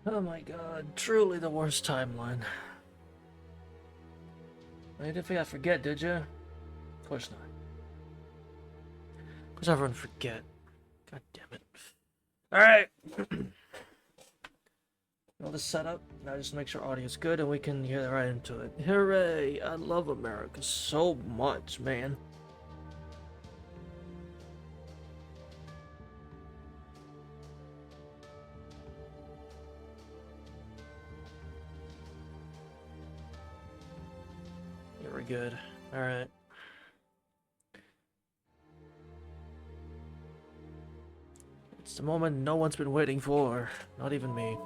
Oh my god, truly the worst timeline. You didn't think I'd forget, did you? Of course not. Of course everyone forget. God damn it. Alright! All the setup. Now just make sure audio's good and we can get right into it. Hooray! I love America so much, man. Yeah, we're good. Alright. It's the moment no one's been waiting for. Not even me.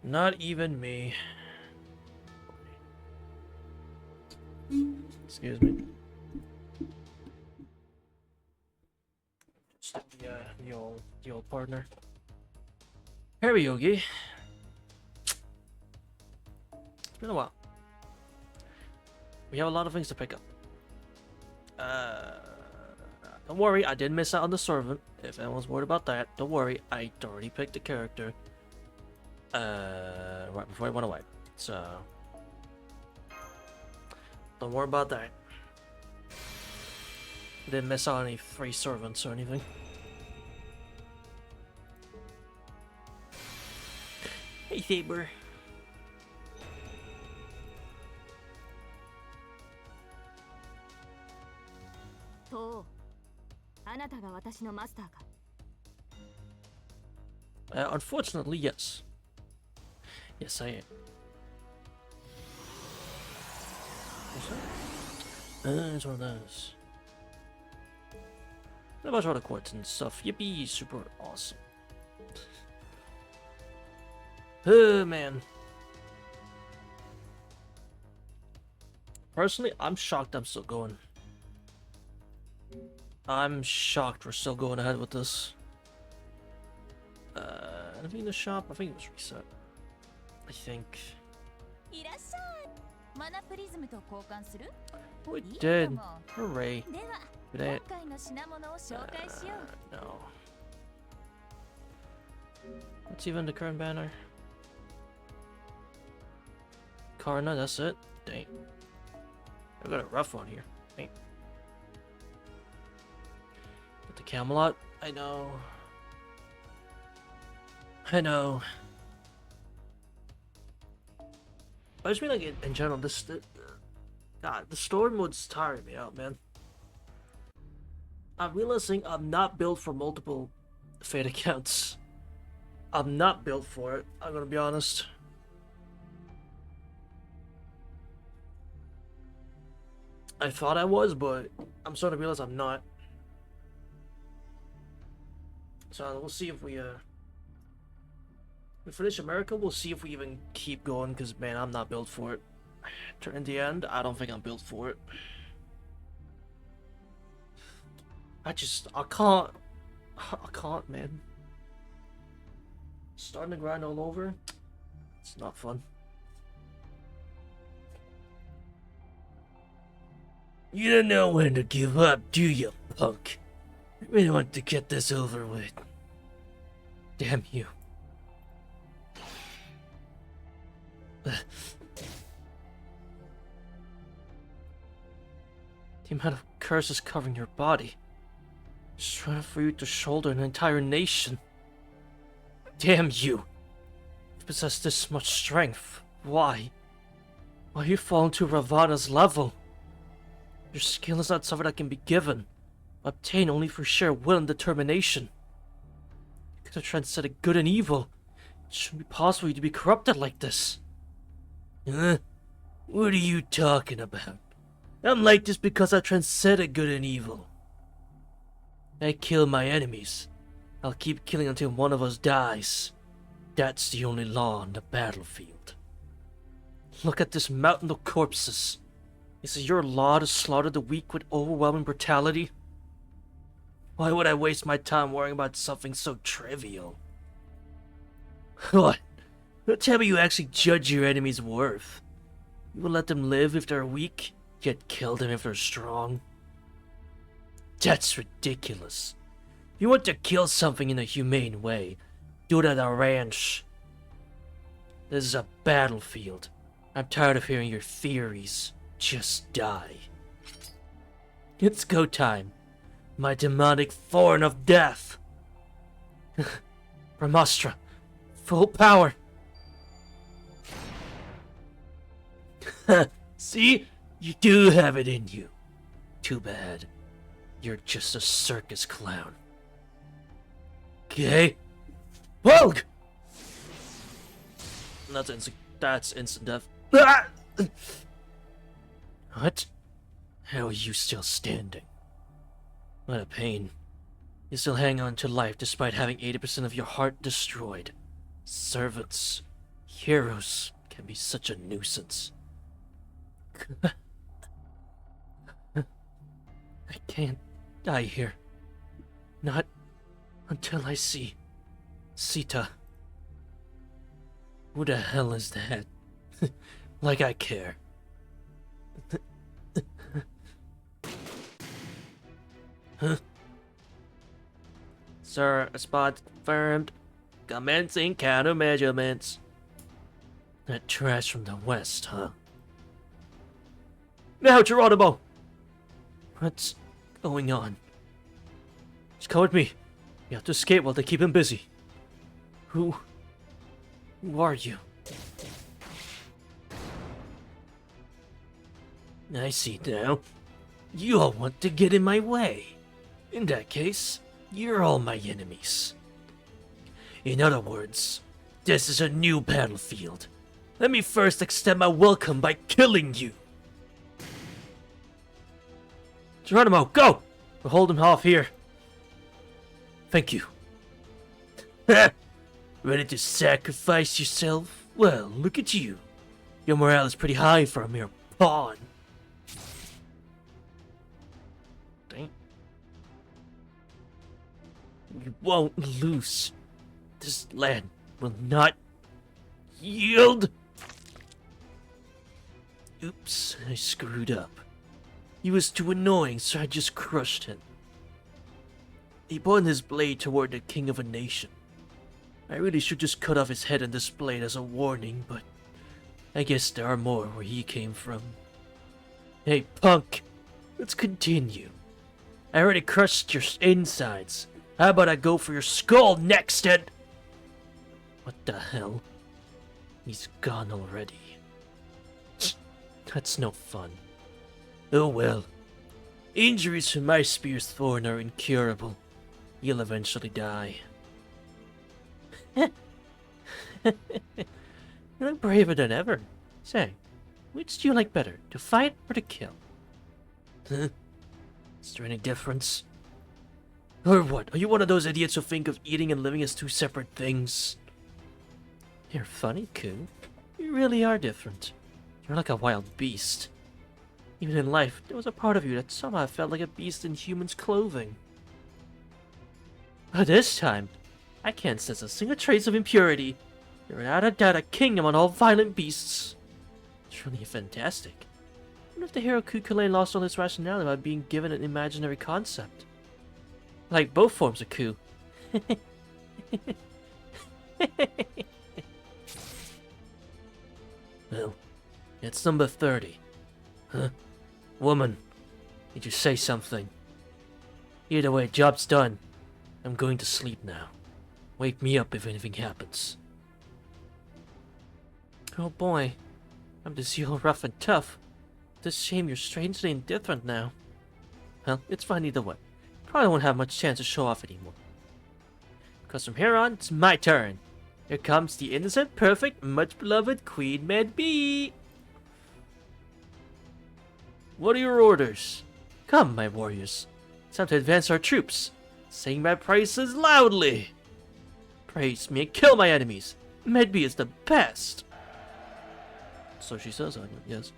Not even me. Excuse me. Just the old partner. Here we go, Yogi. It's been a while. We have a lot of things to pick up. Don't worry, I didn't miss out on the servant. If anyone's worried about that, don't worry, I already picked the character. Right before I went away. So don't worry about that. Didn't miss out on any free servants or anything. Hey, Saber. Unfortunately, yes. Yes, I am. It's one of those. A bunch of other quartz and stuff. Yippee, super awesome. Oh, man. Personally, I'm shocked I'm still going. I'm shocked we're still going ahead with this. Anything in the shop? I think it was reset. I think. We did. Hooray. Did it? No. What's even the current banner? Karna, that's it? Dang. I got a rough one here. Dang. Got the Camelot? I know. I know. I just mean like in general, God, the story mode's tiring me out, man. I'm realizing I'm not built for multiple Fate accounts. I'm not built for it, I'm gonna be honest. I thought I was, but I'm starting to realize I'm not. So we'll see if we finish America. We'll see if we even keep going, because man, I'm not built for it. In the end, I don't think I'm built for it. I can't, man. Starting to grind all over, it's not fun. You don't know when to give up, do you, punk? I really want to get this over with. Damn you. The amount of curses covering your body. Just enough for you to shoulder an entire nation. Damn you. You possess this much strength. Why? Why you fall to Ravana's level? Your skill is not something that can be given, but obtained only through sheer will and determination. You could have transcended good and evil. It shouldn't be possible for you to be corrupted like this. Huh? What are you talking about? I'm like this because I transcended good and evil. I kill my enemies. I'll keep killing until one of us dies. That's the only law on the battlefield. Look at this mountain of corpses. Is it your law to slaughter the weak with overwhelming brutality? Why would I waste my time worrying about something so trivial? What? Tell me you actually judge your enemy's worth. You will let them live if they're weak, yet kill them if they're strong. That's ridiculous. You want to kill something in a humane way. Do it at a ranch. This is a battlefield. I'm tired of hearing your theories. Just die. It's go time. My demonic thorn of death. Brahmastra. Full power. See? You do have it in you. Too bad. You're just a circus clown. Okay? Vogue! That's instant death. What? How are you still standing? What a pain. You still hang on to life despite having 80% of your heart destroyed. Servants, heroes can be such a nuisance. I can't die here. Not until I see Sita. Who the hell is that? Like I care. Huh? Sir, a spot confirmed. Commencing counter-measurements. That trash from the west, huh? Now, Geronimo! What's going on? Just come with me. You have to escape while they keep him busy. Who are you? I see now. You all want to get in my way. In that case, you're all my enemies. In other words, this is a new battlefield. Let me first extend my welcome by killing you. Geronimo, go! We'll hold him off here. Thank you. Ready to sacrifice yourself? Well, look at you. Your morale is pretty high for a mere pawn. Dang. You won't lose. This land will not yield. Oops, I screwed up. He was too annoying, so I just crushed him. He pointed his blade toward the king of a nation. I really should just cut off his head and display it as a warning, but I guess there are more where he came from. Hey, punk, let's continue. I already crushed your insides. How about I go for your skull next and... What the hell? He's gone already. That's no fun. Oh well. Injuries from my spear's thorn are incurable. You'll eventually die. You look braver than ever. Say, which do you like better, to fight or to kill? Is there any difference? Or what? Are you one of those idiots who think of eating and living as two separate things? You're funny, Ku. You really are different. You're like a wild beast. Even in life, there was a part of you that somehow felt like a beast in human's clothing. But this time, I can't sense a single trace of impurity. You're without a doubt a king among all violent beasts. Truly fantastic. What if the hero Ku-Kulane lost all his rationality by being given an imaginary concept? Like both forms of Ku. Well, it's number 30. Huh? Woman, did you say something? Either way, job's done. I'm going to sleep now. Wake me up if anything happens. Oh boy, I'm to see all rough and tough. It's a shame you're strangely indifferent now. Well, it's fine either way. Probably won't have much chance to show off anymore. Because from here on, it's my turn. Here comes the innocent, perfect, much-beloved Queen Med-Bee. What are your orders? Come, my warriors. It's time to advance our troops. Sing my praises loudly. Praise me and kill my enemies. Med-Bee is the best. So she says, yes.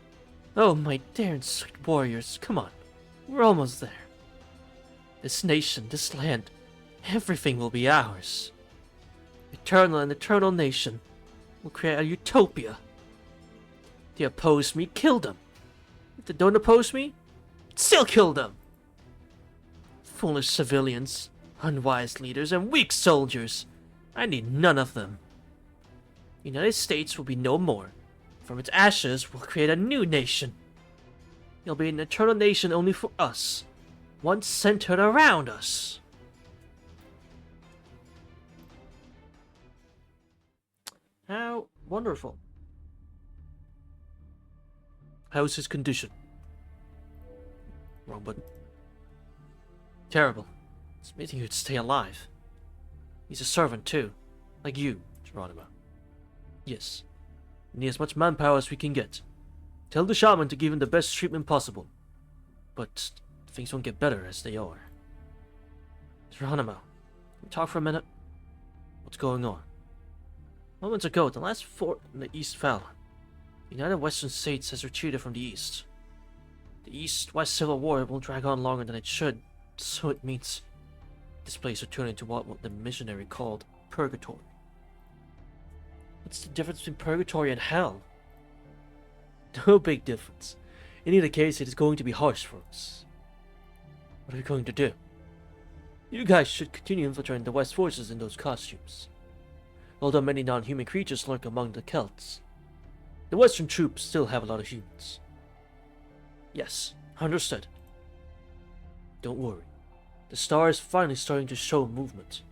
Oh, my dear and sweet warriors, come on. We're almost there. This nation, this land, everything will be ours. Eternal nation. We'll create a utopia. If they oppose me, kill them. If they don't oppose me, still kill them. Foolish civilians, unwise leaders, and weak soldiers. I need none of them. The United States will be no more. From its ashes, we'll create a new nation. It'll be an eternal nation only for us. One centered around us. How wonderful. How's his condition? Wrong button. Terrible. It's amazing he'd stay alive. He's a servant too. Like you, Geronimo. Yes. We need as much manpower as we can get. Tell the shaman to give him the best treatment possible. But things won't get better as they are. Geronimo, can we talk for a minute? What's going on? Moments ago, the last fort in the East fell. The United Western States has retreated from the East. The East-West Civil War won't drag on longer than it should, so it means this place will turn into what the missionary called purgatory. What's the difference between purgatory and hell? No big difference. In either case, it is going to be harsh for us. What are we going to do? You guys should continue infiltrating the West forces in those costumes. Although many non-human creatures lurk among the Celts, the Western troops still have a lot of humans. Yes, understood. Don't worry. The star is finally starting to show movement.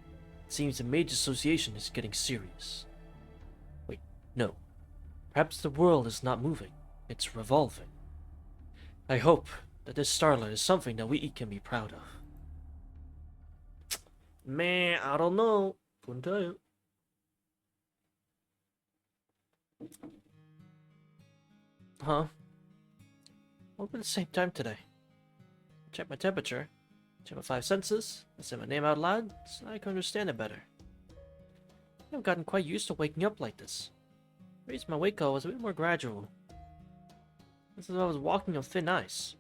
It seems the Mage Association is getting serious. Wait, no. Perhaps the world is not moving. It's revolving. I hope that this starlight is something that we can be proud of. Man, I don't know. Couldn't tell you. Huh? Woke up at the same time today. Check my temperature. Check my 5 senses. I say my name out loud so I can understand it better. I've gotten quite used to waking up like this. The reason my wake up was a bit more gradual. It's as though I was walking on thin ice.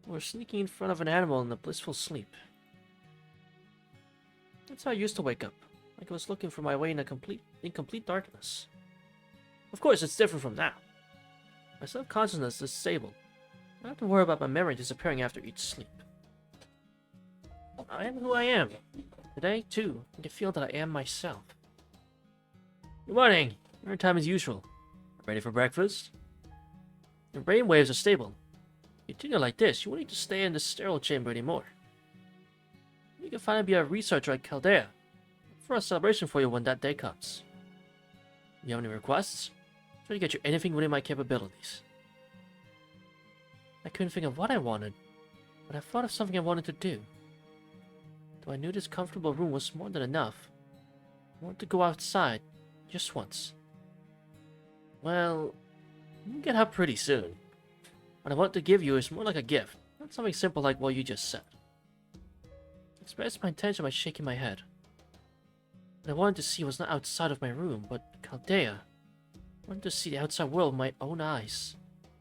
Or sneaking in front of an animal in a blissful sleep. That's how I used to wake up. Like I was looking for my way in complete darkness. Of course, it's different from now. My self-consciousness is disabled. I don't have to worry about my memory disappearing after each sleep. I am who I am. Today, too, I can feel that I am myself. Good morning. Your time as usual. Ready for breakfast? The brainwaves are stable. If you continue like this, you won't need to stay in the sterile chamber anymore. You can finally be a researcher at Chaldea. For a celebration for you when that day comes. You have any requests? Try to get you anything within my capabilities. I couldn't think of what I wanted, but I thought of something I wanted to do. Though I knew this comfortable room was more than enough, I wanted to go outside, just once. Well, you can get up pretty soon. What I want to give you is more like a gift, not something simple like what you just said. I expressed my intention by shaking my head. What I wanted to see was not outside of my room, but Chaldea. I wanted to see the outside world with my own eyes,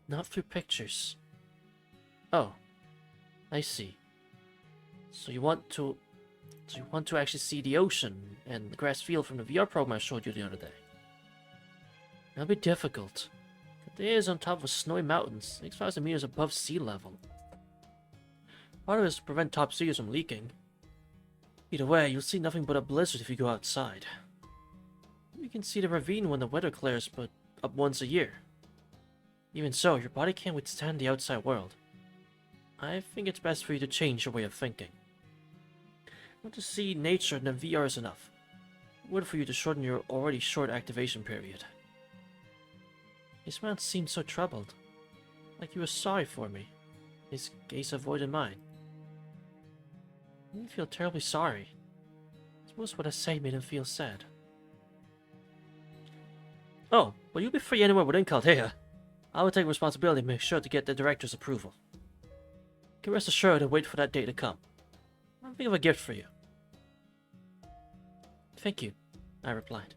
not through pictures. Oh, I see. So you want to actually see the ocean and the grass field from the VR program I showed you the other day. That'll be difficult. Chaldea is on top of snowy mountains, 6,000 meters above sea level. Part of it is to prevent top secrets from leaking. Either way, you'll see nothing but a blizzard if you go outside. You can see the ravine when the weather clears, but up once a year. Even so, your body can't withstand the outside world. I think it's best for you to change your way of thinking. Want to see nature, then VR is enough. Word for you to shorten your already short activation period. His mouth seemed so troubled, like he was sorry for me. His gaze avoided mine. I didn't feel terribly sorry. I suppose what I say made him feel sad. Oh, well, you'll be free anywhere within Chaldea. I will take responsibility and make sure to get the director's approval. You can rest assured and wait for that day to come. I'll think of a gift for you. Thank you, I replied.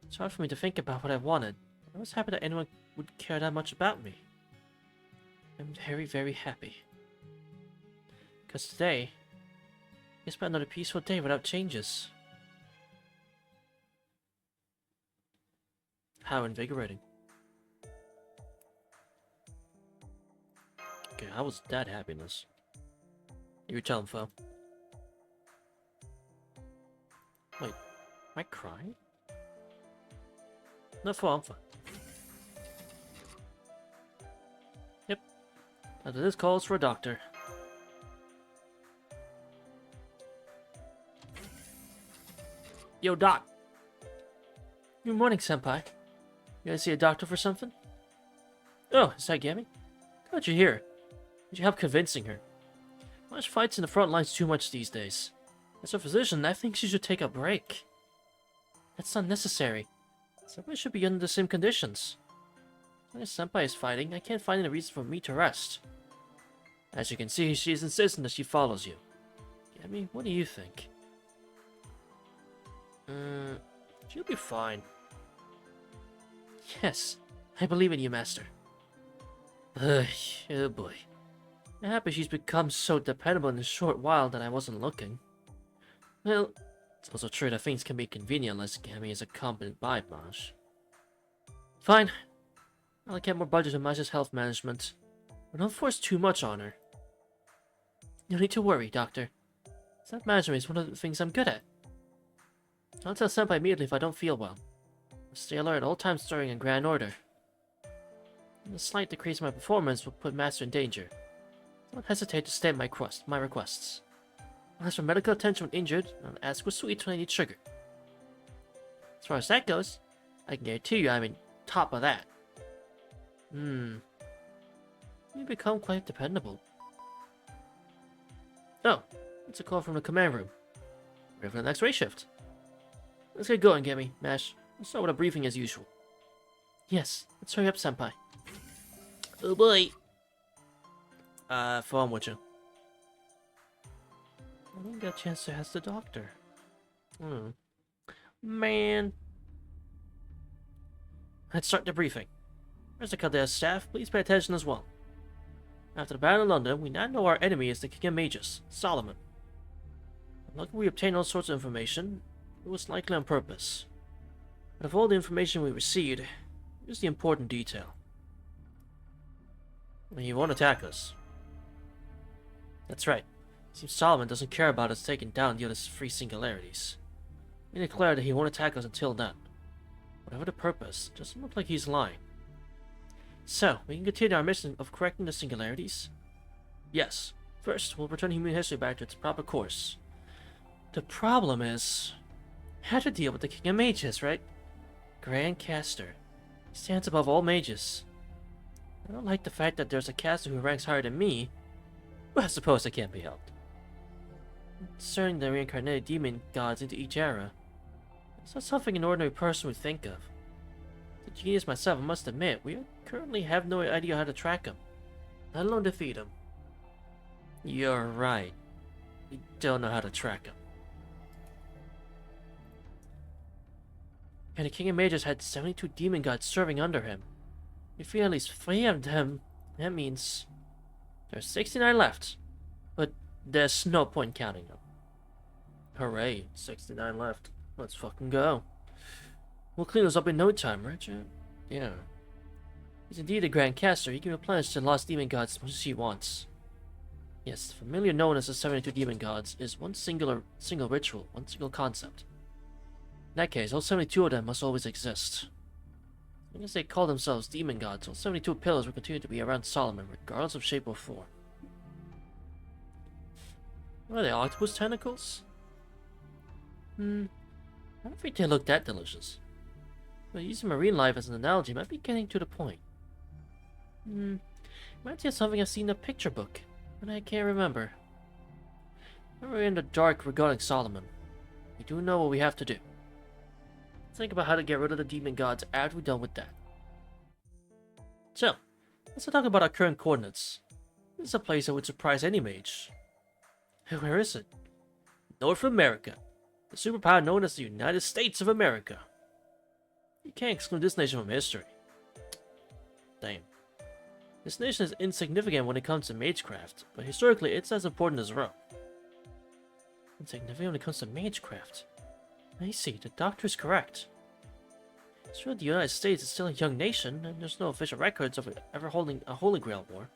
It's hard for me to think about what I wanted. I was happy that anyone would care that much about me. I'm very, very happy. Because today, I spent another peaceful day without changes. How invigorating. Okay, how was that happiness? You tell him, Fo. I crying? No, I'm fine. Yep. After this calls for a doctor. Yo, Doc. Good morning, Senpai. You guys see a doctor for something? Oh, is that Gammy? Glad you're here. Did you help convincing her? Much fights in the front lines too much these days. As a physician, I think she should take a break. That's unnecessary. Senpai should be under the same conditions. As long as Senpai is fighting, I can't find any reason for me to rest. As you can see, she is insistent that she follows you. Gammy, what do you think? She'll be fine. Yes, I believe in you, Master. Oh boy. I'm happy she's become so dependable in a short while that I wasn't looking. Well, it's also true that things can be convenient unless Gammy is accompanied by Marsh. Fine. I'll allocate more budget to Marsh's health management, but don't force too much on her. No need to worry, Doctor. Self management is one of the things I'm good at. I'll tell Senpai immediately if I don't feel well. I'll stay alert at all times during a grand order. And a slight decrease in my performance will put Master in danger. Don't hesitate to state my requests. I'll ask for medical attention when injured, and I'll ask for sweets when I need sugar. As far as that goes, I can guarantee you I'm in top of that. You become quite dependable. Oh, it's a call from the command room. Ready for the next race shift. Let's get going, Gammy. Mash, let's start with a briefing as usual. Yes, let's hurry up, Senpai. Oh boy. Phone with you. I didn't get a chance to ask the doctor. Man. Let's start the briefing. As the Caldea staff, please pay attention as well. After the battle in London, we now know our enemy is the King of Mages, Solomon. Luckily we obtained all sorts of information. It was likely on purpose. But of all the information we received, here's the important detail. He won't attack us. That's right. It seems Solomon doesn't care about us taking down the other three singularities. He declared that he won't attack us until then. Whatever the purpose, it doesn't look like he's lying. So, we can continue our mission of correcting the singularities? Yes. First, we'll return human history back to its proper course. The problem is, how to deal with the King of Mages, right? Grand Caster. He stands above all mages. I don't like the fact that there's a caster who ranks higher than me, but I suppose it can't be helped. Concerning the reincarnated demon gods into each era, it's not something an ordinary person would think of. The genius myself, I must admit, we currently have no idea how to track him, let alone defeat him. You're right. We don't know how to track him. And the King of Mages had 72 demon gods serving under him. If we at least 3 of them, that means there's 69 left. But there's no point counting them. Hooray, 69 left. Let's fucking go. We'll clean this up in no time, right, Chad? Yeah. He's indeed a Grand Caster. He can replenish the lost demon gods as much as he wants. Yes, the familiar known as the 72 demon gods is one single ritual, one single concept. In that case, all 72 of them must always exist. As long as they call themselves demon gods, all 72 pillars will continue to be around Solomon, regardless of shape or form. Are they octopus tentacles? I don't think they look that delicious. But using marine life as an analogy might be getting to the point. Reminds me of something I've seen in a picture book, but I can't remember. When we're in the dark regarding Solomon, we do know what we have to do. Think about how to get rid of the demon gods after we're done with that. So, let's talk about our current coordinates. This is a place that would surprise any mage. Where is it? North America. The superpower known as the United States of America. You can't exclude this nation from history. Damn. This nation is insignificant when it comes to magecraft, but historically it's as important as Rome. Insignificant when it comes to magecraft. I see, the doctor is correct. It's true the United States is still a young nation, and there's no official records of it ever holding a Holy Grail war.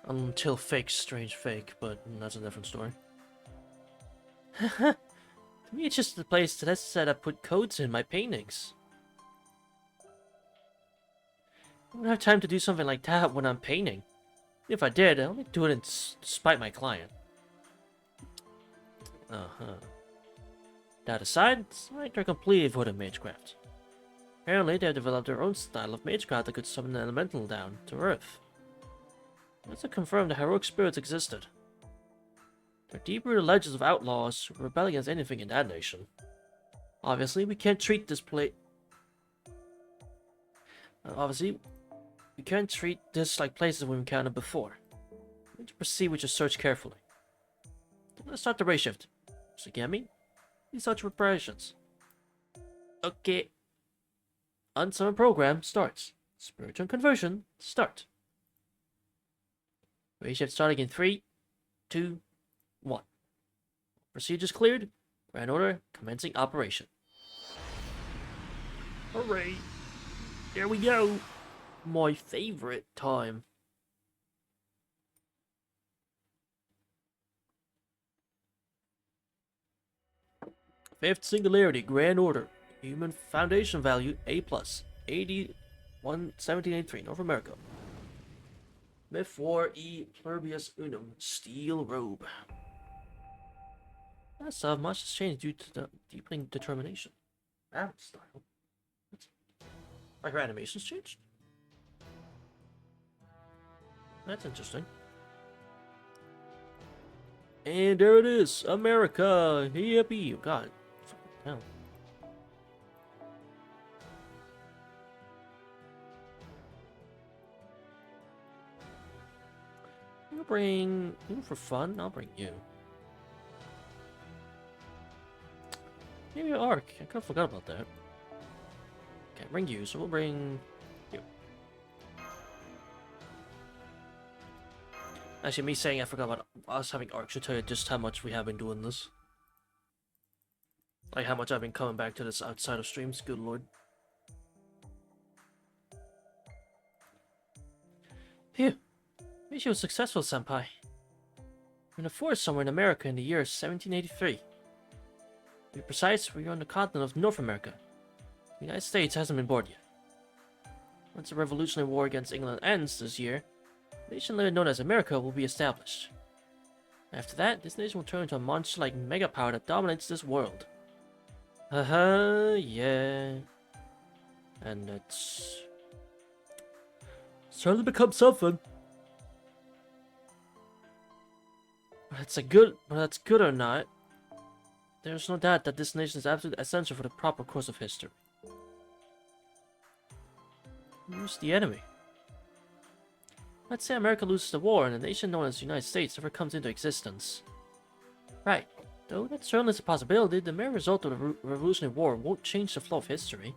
Until fake, strange fake, but that's a different story. To me, it's just the place that I put codes in my paintings. I don't have time to do something like that when I'm painting. If I did, I'd only do it to spite my client. That aside, they're completely devoted to magecraft. Apparently, they've developed their own style of magecraft that could summon an elemental down to Earth. That's to confirm the heroic spirits existed. They're deep-rooted legends of outlaws who rebel against anything in that nation. Obviously, we can't treat this like places we've encountered before. We need to proceed with your search carefully. Let's start the race shift. So get me? These such preparations. Okay. Unsummon program starts. Spiritual conversion start. Race shift starting in 3, 2, 1. Procedures cleared. Grand order commencing operation. Hooray! There we go. My favorite time. Fifth singularity, Grand Order. Human Foundation value A+. 1783, North America. Myth War E Pluribus Unum, Steel Robe. That's much has changed due to the deepening determination. Battle style. Like her animations changed? That's interesting. And there it is, America! Yippee! Oh god. Hell. I'll bring you for fun. I'll bring you. Maybe Arc. I kind of forgot about that. Can't bring you, so we'll bring you. Actually, me saying I forgot about us having Arc should tell you just how much we have been doing this. Like how much I've been coming back to this outside of streams, good lord. Phew. Mission was successful, senpai. We're in a forest somewhere in America in the year 1783. To be precise, we're on the continent of North America. The United States hasn't been born yet. Once the Revolutionary War against England ends this year, the nation later known as America will be established. After that, this nation will turn into a monster-like mega power that dominates this world. Yeah. And it's starting to become something. Whether that's good or not, there's no doubt that this nation is absolutely essential for the proper course of history. Who's the enemy? Let's say America loses the war and the nation known as the United States never comes into existence. Right. Though that certainly is a possibility, the mere result of the Revolutionary War won't change the flow of history.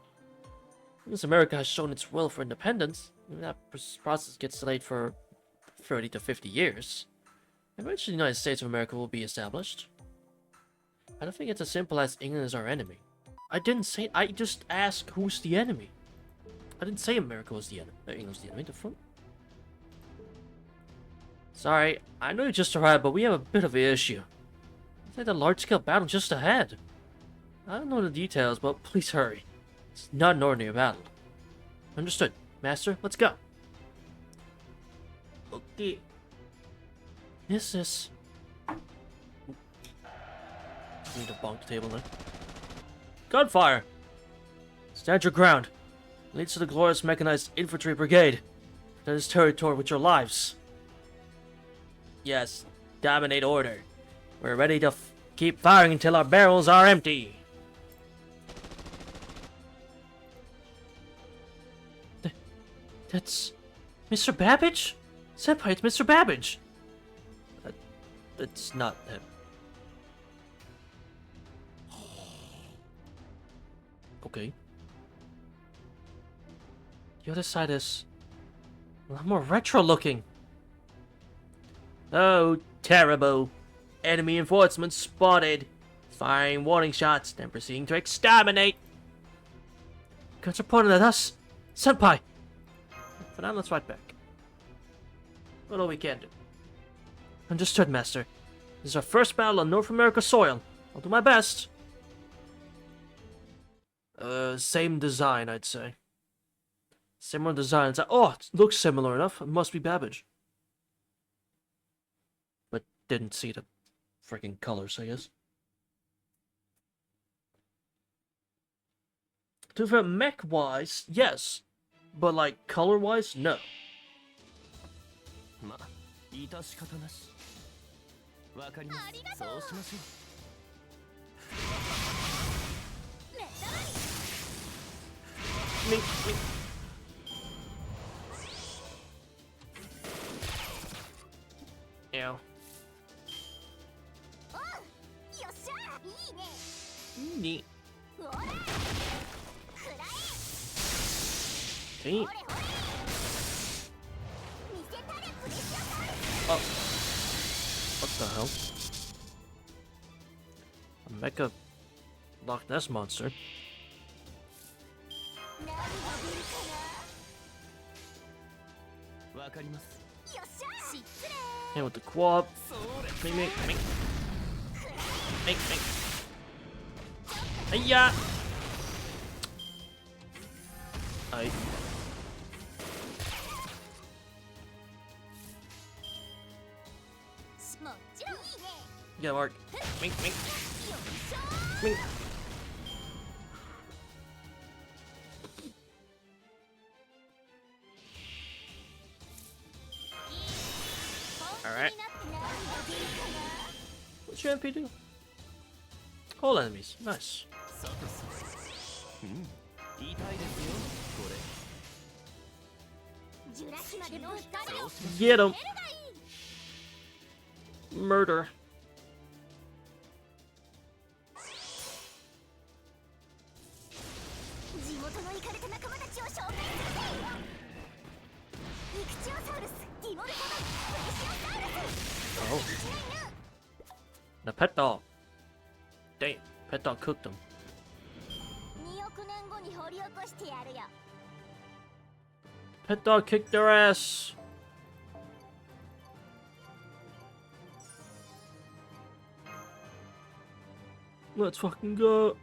Since America has shown its will for independence, and that process gets delayed for 30 to 50 years, eventually the United States of America will be established. I don't think it's as simple as England is our enemy. I just asked who's the enemy. I didn't say America was the enemy. England was the enemy. The front. Sorry, I know you just arrived, but we have a bit of an issue. It's like a large-scale battle just ahead. I don't know the details, but please hurry. It's not an ordinary battle. Understood. Master, let's go. Okay. This is... Need to bonk the table then. Gunfire! Stand your ground. Leads to the glorious mechanized infantry brigade. That is territory with your lives. Yes, dominate order. We're ready to keep firing until our barrels are empty. That's Mr. Babbage? Senpai, it's Mr. Babbage. That's not him. Okay. The other side is a lot more retro looking. Oh, terrible. Enemy enforcement spotted. Firing warning shots, then proceeding to exterminate. Guns are pointing at us. Senpai! For now, let's fight back. What all we can do. Understood, Master. This is our first battle on North America soil. I'll do my best. Same design, I'd say. Similar design. It's like, oh, it looks similar enough. It must be Babbage. But didn't see the freaking colors, I guess. To be fair, mech-wise, yes. But, like, color-wise, no. Mink, mink. Ew. Neat. Neat. Oh. What the hell? A mecha Loch Ness monster. And with the quad. Mink, mink, mink. Mink, mink. Hiya! Aye. Yeah, Mark. Mink, mink. Mink. Alright. What's your MP do? All enemies. Nice. Get him! Murder. Oh. The pet dog. Damn, pet dog cooked him. Pet dog kicked their ass. Let's fucking go.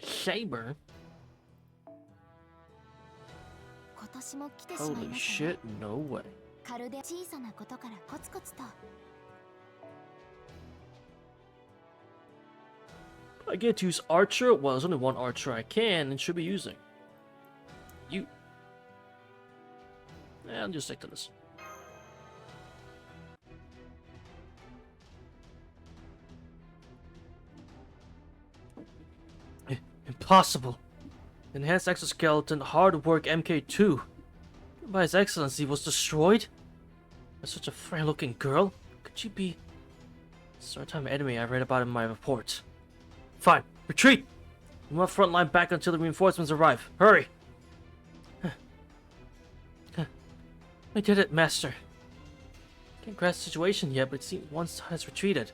Saber? Holy shit, no way. I get to use Archer? Well, there's only one Archer I can and should be using. You. I'll just stick to this. Impossible. Enhanced exoskeleton, hard work MK2. By His Excellency was destroyed? By such a frail looking girl? Could she be a certain enemy I read about in my report? Fine, retreat! Move front line back until the reinforcements arrive. Hurry! I did it, Master. Can't grasp the situation yet, but it seems one side has retreated.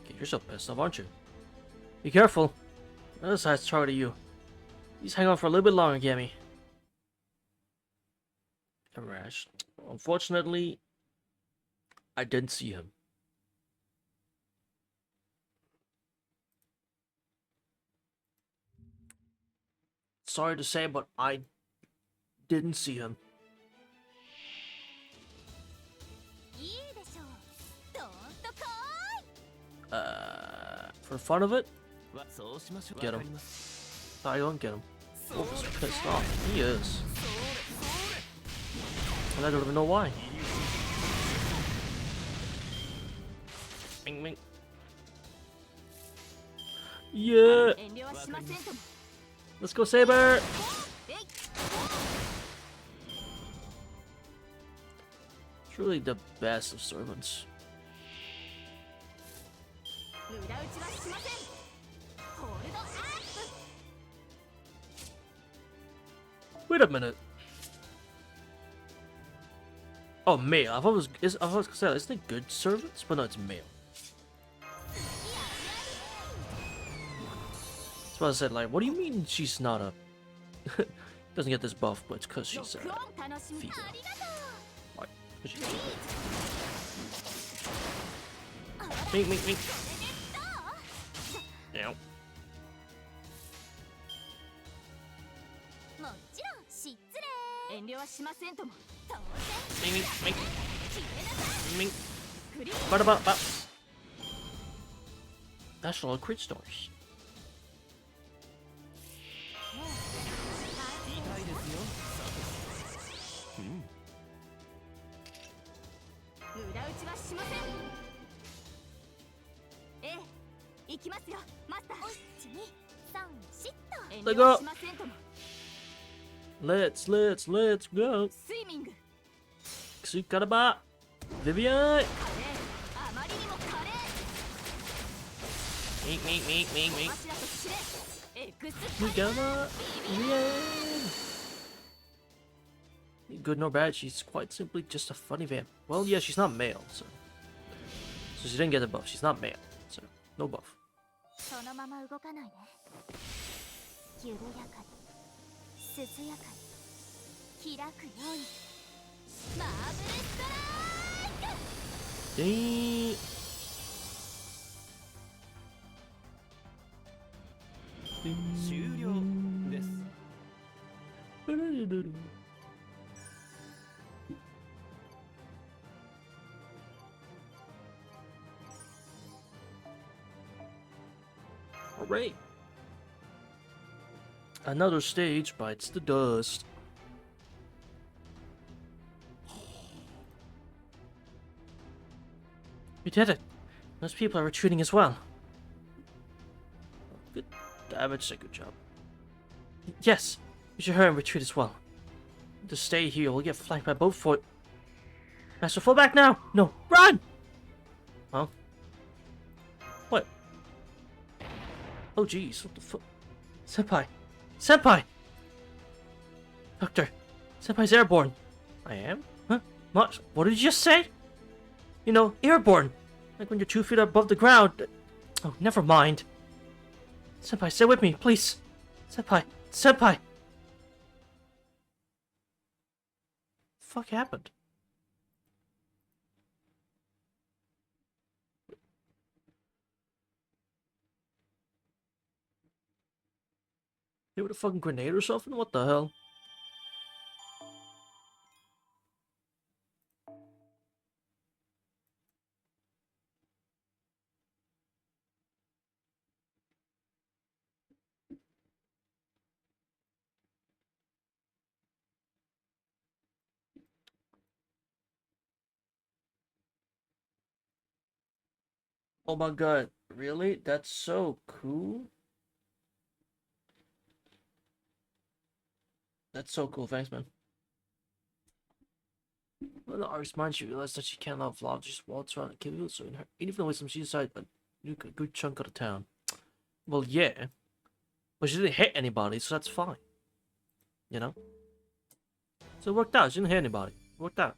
Okay, you're so pissed off, aren't you? Be careful. The other side's targeting you. Please hang on for a little bit longer, Gammy. Rash. Unfortunately, I didn't see him. Sorry to say, but I didn't see him. For the fun of it, get him. I don't get him. Wolf is pissed off. He is. And I don't even know why. Ming ming. Yeah. Let's go, Saber. Truly the best of servants. Wait a minute. Oh, male. I thought it was gonna say, isn't it good servants? But no, it's male. That's what I said. Like, what do you mean she's not a? Doesn't get this buff, but it's because she's female. Right, 'cause she's female. Mink. Ow. Mink. Ba. That's all crit stars. Let go. Let's go. Tsukaraba. Vivian. Mink. Tsukaraba. Vivian. Good nor bad, she's quite simply just a funny vamp. Well, yeah, she's not male, so she didn't get a buff. She's not male, so no buff. Dang. Alright. Another stage bites the dust. We did it. Those people are retreating as well. Good damage, a good job. Yes, we should hurry and retreat as well. To stay here, we'll get flanked by both foot. Master, fall back now! No, run! Huh? What? Oh jeez, what the fuck? Senpai! Doctor, Senpai's airborne. I am? Huh? What did you just say? You know, airborne. Like when you're 2 feet above the ground. Oh, never mind. Senpai, stay with me, please. Senpai! Fuck happened? Hit with a fucking grenade or something? What the hell? Oh my god, really? That's so cool. That's so cool, thanks man. When the artist mind, she realized that she can't love love, just waltz around and kill you, so in her even wisdom she decided to nuke a good chunk of the town. Well, yeah. But she didn't hit anybody, so that's fine. You know? So it worked out, she didn't hit anybody. It worked out.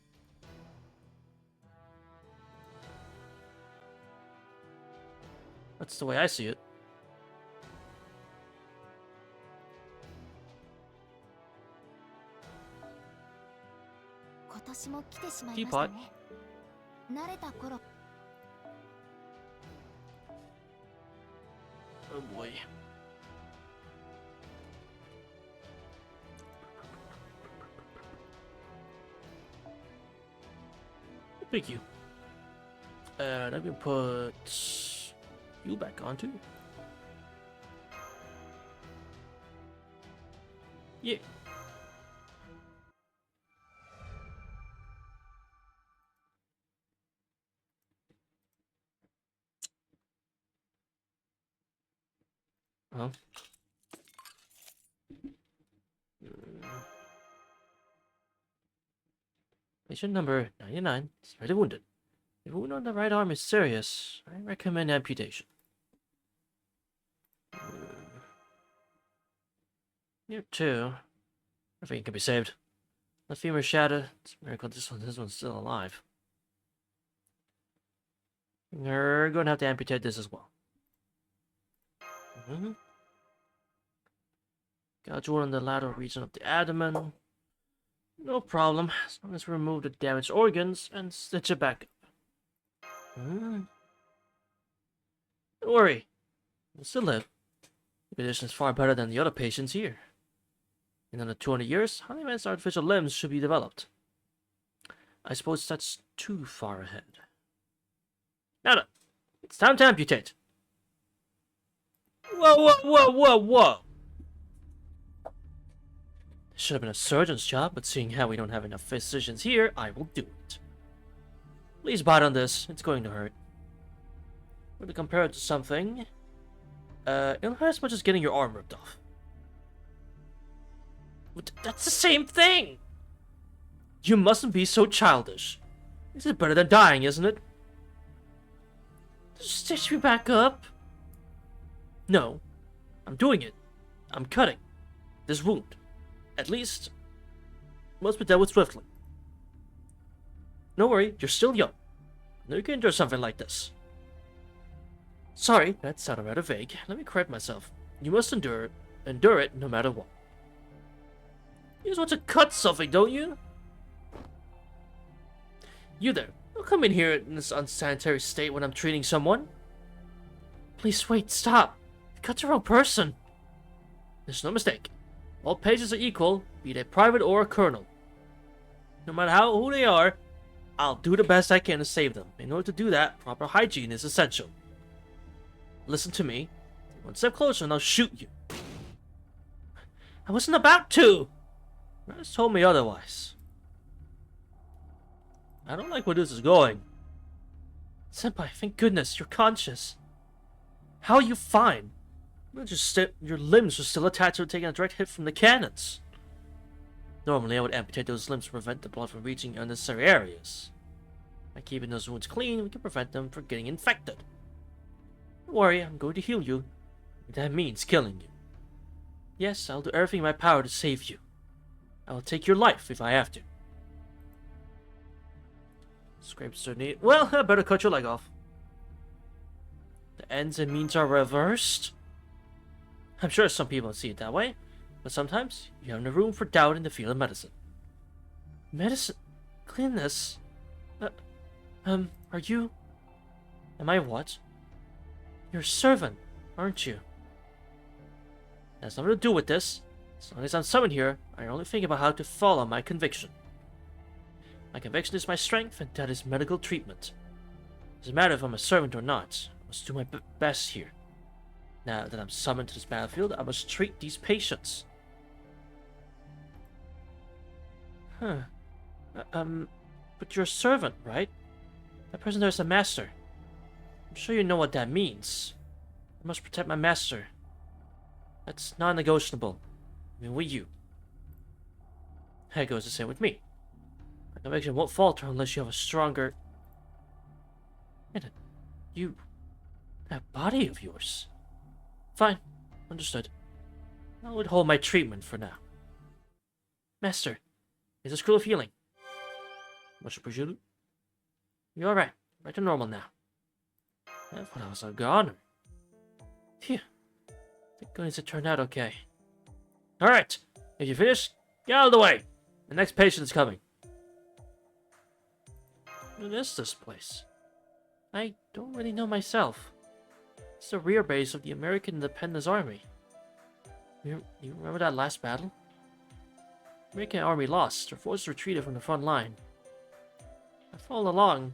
That's the way I see it. Teapot. Oh boy. Thank you. And I'm gonna put you back on too. Yeah. Huh? Patient number 99 is severely wounded. The wound on the right arm is serious. I recommend amputation. Here too. I think it can be saved. The femur shattered. It's a miracle this one's still alive. We're going to have to amputate this as well. Gouge one in the lateral region of the abdomen. No problem, as long as we remove the damaged organs and stitch it back up. Don't worry, we'll still live. The condition is far better than the other patients here. In another 200 years, Honeyman's artificial limbs should be developed. I suppose that's too far ahead. Now then, it's time to amputate. Whoa, whoa, whoa, whoa, whoa! This should have been a surgeon's job, but seeing how we don't have enough physicians here, I will do it. Please bite on this, it's going to hurt. We're to compare it to something. It'll hurt as much as getting your arm ripped off. But that's the same thing! You mustn't be so childish. This is better than dying, isn't it? Just stitch me back up. No, I'm doing it. I'm cutting this wound. At least, must be dealt with swiftly. Don't worry, you're still young. No, you can endure something like this. Sorry, that sounded rather vague. Let me correct myself. You must endure it no matter what. You just want to cut something, don't you? You there, don't come in here in this unsanitary state when I'm treating someone. Please wait, stop. You cut the wrong person. There's no mistake. All patients are equal, be they private or a colonel. No matter who they are, I'll do the best I can to save them. In order to do that, proper hygiene is essential. Listen to me. Take one step closer and I'll shoot you. I wasn't about to! Rez told me otherwise. I don't like where this is going. Senpai, thank goodness, you're conscious. How are you fine? Your limbs are still attached to taking a direct hit from the cannons. Normally, I would amputate those limbs to prevent the blood from reaching unnecessary areas. By keeping those wounds clean, we can prevent them from getting infected. Don't worry, I'm going to heal you. If that means killing you. Yes, I'll do everything in my power to save you. I will take your life if I have to. Scrapes are neat. Well, I better cut your leg off. The ends and means are reversed. I'm sure some people see it that way, but sometimes you have no room for doubt in the field of medicine. Medicine? Cleanness? Are you... Am I what? You're a servant, aren't you? That has nothing to do with this. As long as I'm summoned here, I only think about how to follow my conviction. My conviction is my strength, and that is medical treatment. It doesn't matter if I'm a servant or not. I must do my best here. Now that I'm summoned to this battlefield, I must treat these patients. Huh. But you're a servant, right? That person there is a master. I'm sure you know what that means. I must protect my master. That's non-negotiable. I mean, with you. That goes the same with me. My conviction won't falter unless you have a stronger... That body of yours. Fine. Understood. I'll withhold my treatment for now. Master, is this cruel feeling? Much appreciated. You're alright. Right to normal now. I thought I was a goner. Phew. Thank goodness it turned out okay. Alright. If you finish, get out of the way. The next patient is coming. What is this place? I don't really know myself. It's the rear base of the American Independence Army. You remember that last battle? The American army lost. Their forces retreated from the front line. I followed along,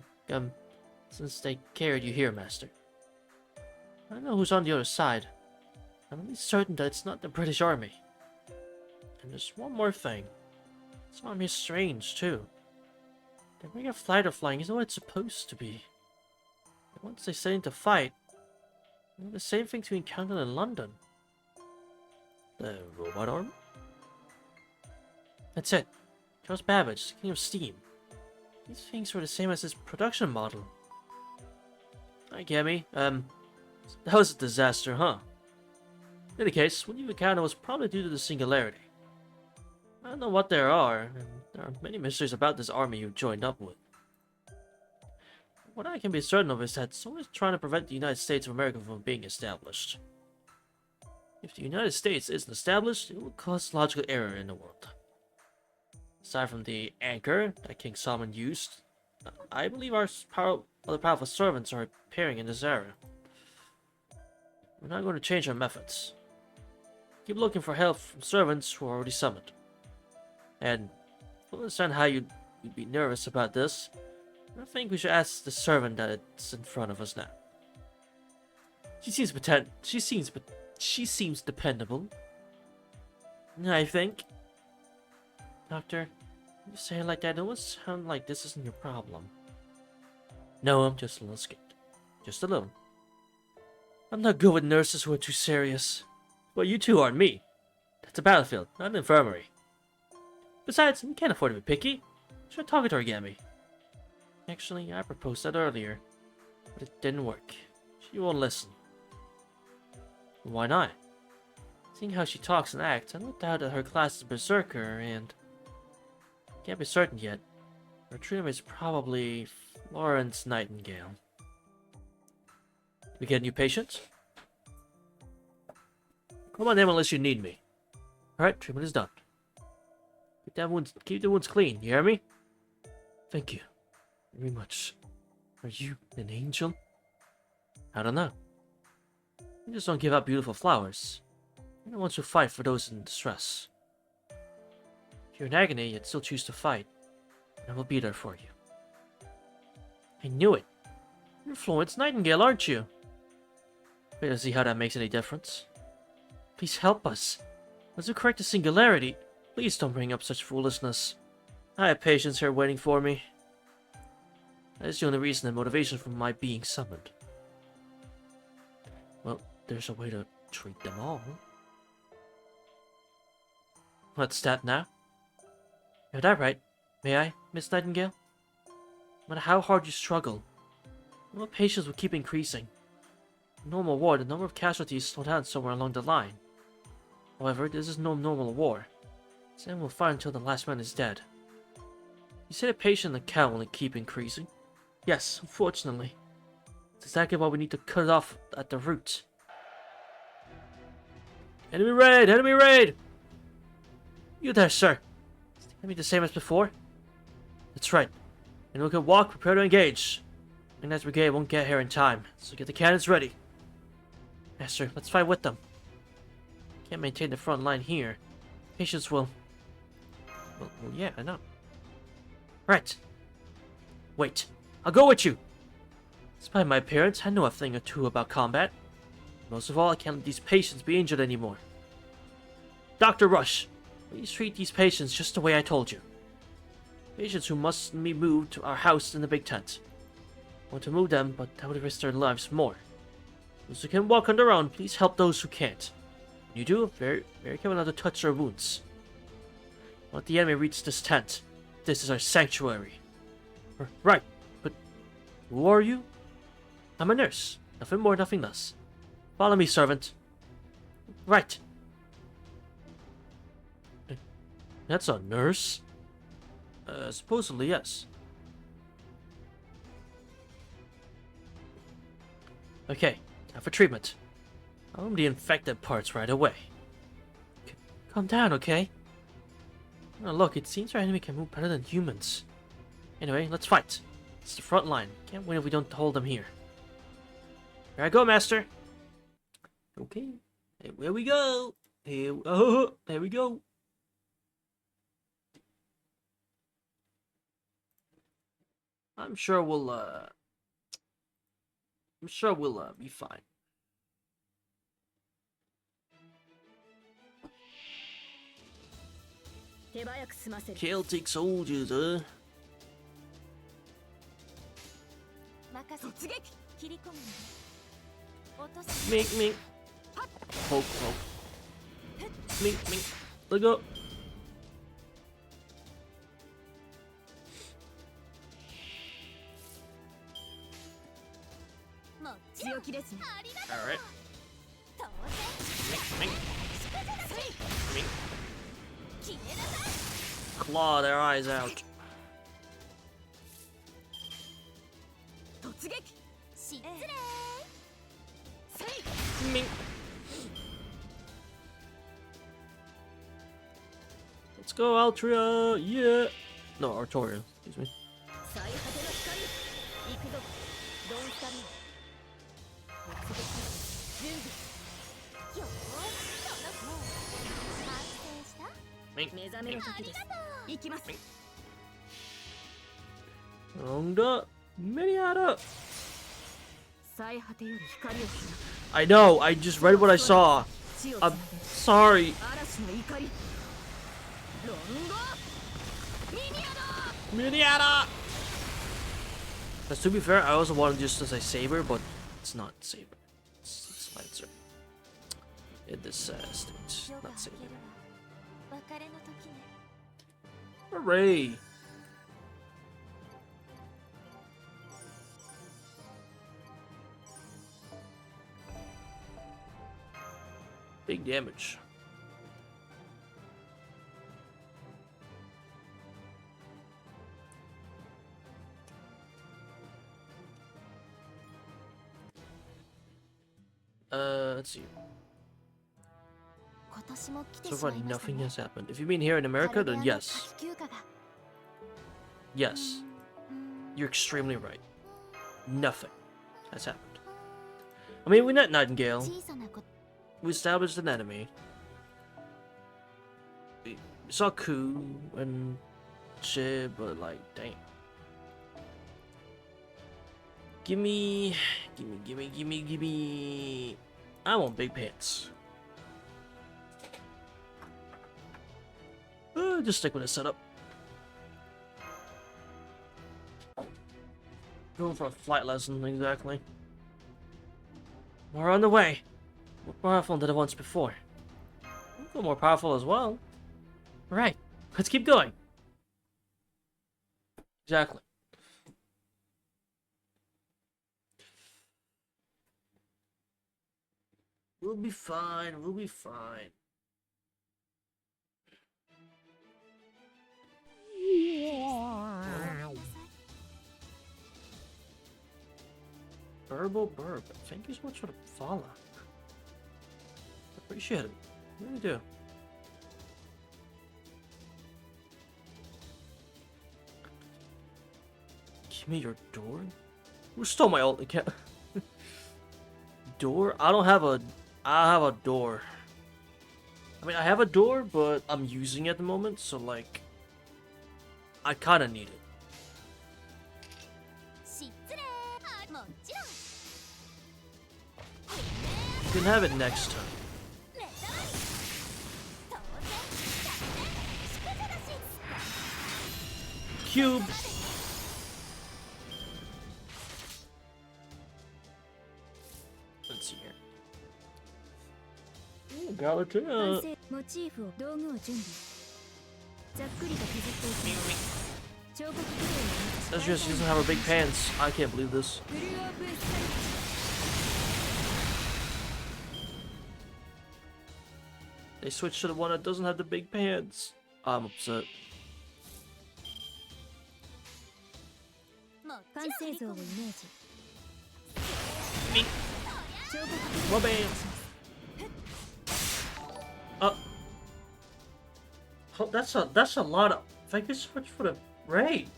since they carried you here, Master. I don't know who's on the other side. I'm at least certain that it's not the British Army. And there's one more thing. This army is strange, too. Their way of fighter flying isn't what it's supposed to be. And once they set into fight, they're the same things we encountered in London. The robot arm? That's it. Charles Babbage, King of Steam. These things were the same as his production model. I get me. That was a disaster, huh? In any case, what you encountered was probably due to the singularity. I don't know what there are, and there are many mysteries about this army you joined up with. What I can be certain of is that someone is trying to prevent the United States of America from being established. If the United States isn't established, it will cause logical error in the world. Aside from the anchor that King Solomon used, I believe our other powerful servants are appearing in this area. We're not going to change our methods. Keep looking for help from servants who are already summoned. And I understand how you'd be nervous about this. I think we should ask the servant that's in front of us now. She seems dependable. I think. Doctor, you say it like that, it would sound like this isn't your problem. No, I'm just a little scared. Just a little. I'm not good with nurses who are too serious. Well, you two aren't me. That's a battlefield, not an infirmary. Besides, we can't afford to be picky. Try talking to her, Gammy. Actually, I proposed that earlier, but it didn't work. She won't listen. Why not? Seeing how she talks and acts, I don't doubt that her class is Berserker, and can't be certain yet. Her true name is probably Florence Nightingale. We get a new patient? Come on in unless you need me. Alright, treatment is done. Keep the wounds clean, you hear me? Thank you very much. Are you an angel? I don't know. You just don't give out beautiful flowers. You're the ones who fight for those in distress. If you're in agony, yet still choose to fight, I will be there for you. I knew it. You're Florence Nightingale, aren't you? Wait to see how that makes any difference. Please help us. As we correct the singularity, please don't bring up such foolishness. I have patients here waiting for me. That is the only reason and motivation for my being summoned. Well, there's a way to treat them all. What's that now? You're that right. May I, Miss Nightingale? No matter how hard you struggle, your patients will keep increasing. In normal war, the number of casualties slow down somewhere along the line. However, this is no normal war. Sam will fight until the last man is dead. You say the patient and the cow will keep increasing? Yes, unfortunately. It's exactly why we need to cut it off at the root. Enemy raid! Enemy raid! You there, sir. Is the enemy the same as before? That's right. And we can walk, prepare to engage. Ignite's brigade won't get here in time, so get the cannons ready. Master, let's fight with them. Can't maintain the front line here. Patience will... Well, yeah, I know. Right. Wait, I'll go with you. Despite my appearance, I know a thing or two about combat. Most of all, I can't let these patients be injured anymore. Dr. Rush, please treat these patients just the way I told you. Patients who must be moved to our house in the big tent. I want to move them, but that would risk their lives more. Those who can walk on their own, please help those who can't. When you do, very careful not to touch their wounds. Let the enemy reach this tent. This is our sanctuary. Right, but who are you? I'm a nurse. Nothing more, nothing less. Follow me, servant. Right. That's a nurse? Supposedly, yes. Okay, time for treatment. I'll remove the infected parts right away. Calm down, okay? Oh, look, it seems our enemy can move better than humans. Anyway, let's fight. It's the front line. Can't win if we don't hold them here. Here I go, master. Okay, here we go. There we go. I'm sure we'll be fine. Celtic soldiers, Mink, mink. Poke, poke. Mink, mink. Let go. Alright. Mink, mink. Mink. Claw their eyes out. Mink. Let's go, Altria! Yeah! No, Artoria, excuse me. Miniata! I know, I just read what I saw. I'm sorry. Miniata! Because to be fair, I also wanted just to say Saber, but it's not Saber. It's Lancer. In this state, not Saber. Hooray! Big damage. Let's see. So far, nothing has happened. If you mean here in America, then yes. Yes. You're extremely right. Nothing has happened. I mean, we met Nightingale. We established an enemy. We saw Ku and shit, but like, dang. Gimme. I want big pants. Just stick with the setup. Going for a flight lesson, exactly. We're on the way. More powerful than it was before. I feel more powerful as well. Right. Let's keep going. Exactly. We'll be fine. We'll be fine. Burb. Thank you so much for the follow. Appreciate it. I really do. Give me your door? Who stole my ult account? Door? I have a door. I mean, I have a door, but I'm using it at the moment, so like, I kinda need it. You can have it next time. Cube. Let's see here. Ooh, Galatea. That's just she doesn't have her big pants. I can't believe this. They switched to the one that doesn't have the big pants. I'm upset. Well, bam. Oh, that's a lot of. Thank you so much for the raid.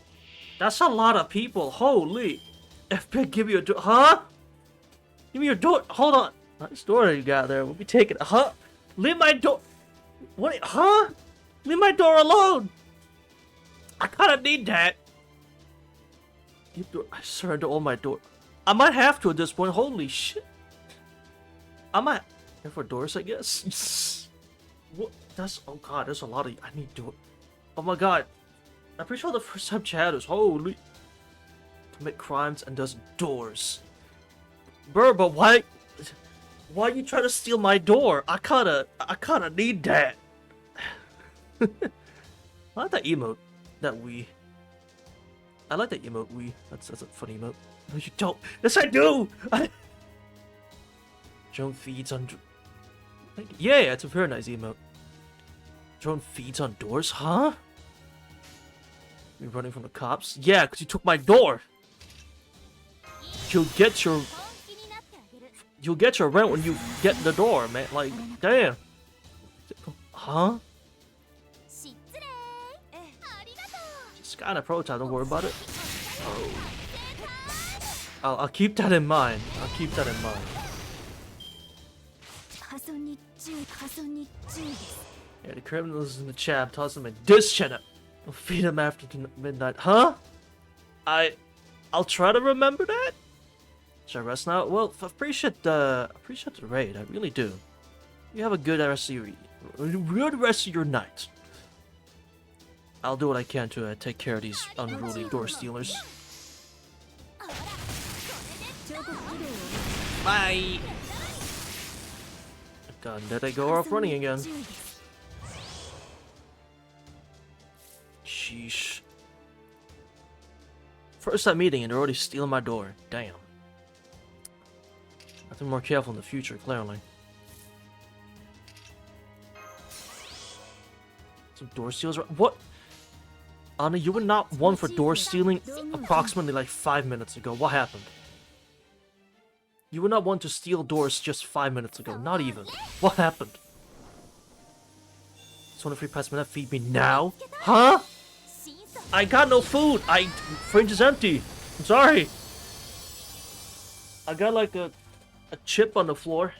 That's a lot of people. Holy. FP, give me a door. Huh? Give me your door. Hold on. Nice door you got there. We'll be taking it. Huh? Leave my door. What? Huh? Leave my door alone. I kinda need that. I surrender all my door. I might have to at this point. Holy shit. I might. Here for doors, I guess. What? That's. Oh god, there's a lot of. I need door. Oh my god. I'm pretty sure the first time Chad was holy. Commit crimes and does doors. But why? Why you trying to steal my door? I kinda need that. I like that emote. That we. I like that emote. That's a funny emote. No, you don't. Yes, I do. Drone feeds on. Yeah, it's a very nice emote. Drone feeds on doors, huh? You running from the cops? Yeah, because you took my door. You'll get your rent when you get the door, man. Like, damn. Huh? It's kind of prototype, don't worry about it. Oh. I'll keep that in mind. I'll keep that in mind. Yeah, the criminals in the chat, toss them in this channel. We'll feed them after midnight. Huh? I'll try to remember that. Should I rest now? Well, I appreciate the raid. I really do. You have a good rest of your night. I'll do what I can to take care of these unruly door stealers. Bye. God, there they go off running again. Sheesh. First time meeting and they're already stealing my door. Damn. I have to be more careful in the future, clearly. Some door stealers. What? Anna, you were not one for door stealing approximately like 5 minutes ago. What happened? You were not one to steal doors just 5 minutes ago. Not even. What happened? Just want a free pass minute. Feed me now? Huh? I got no food. Fridge is empty. I'm sorry. I got like a chip on the floor.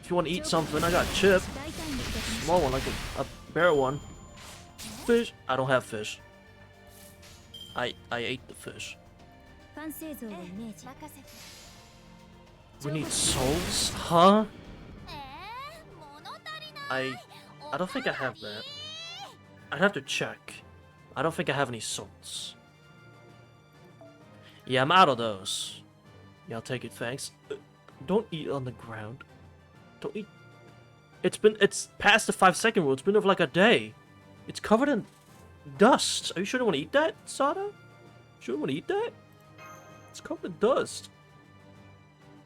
If you want to eat something, I got a chip. Small one, like a bear one. Fish. I don't have fish. I ate the fish. We need souls? Huh? I don't think I have that. I'd have to check. I don't think I have any souls. Yeah, I'm out of those. Yeah, I'll take it, thanks. Don't eat on the ground. Don't eat. It's past the 5-second rule. It's been over like a day. It's covered in dust. Are you sure you don't want to eat that, Sada? Sure you want to eat that? It's covered in dust.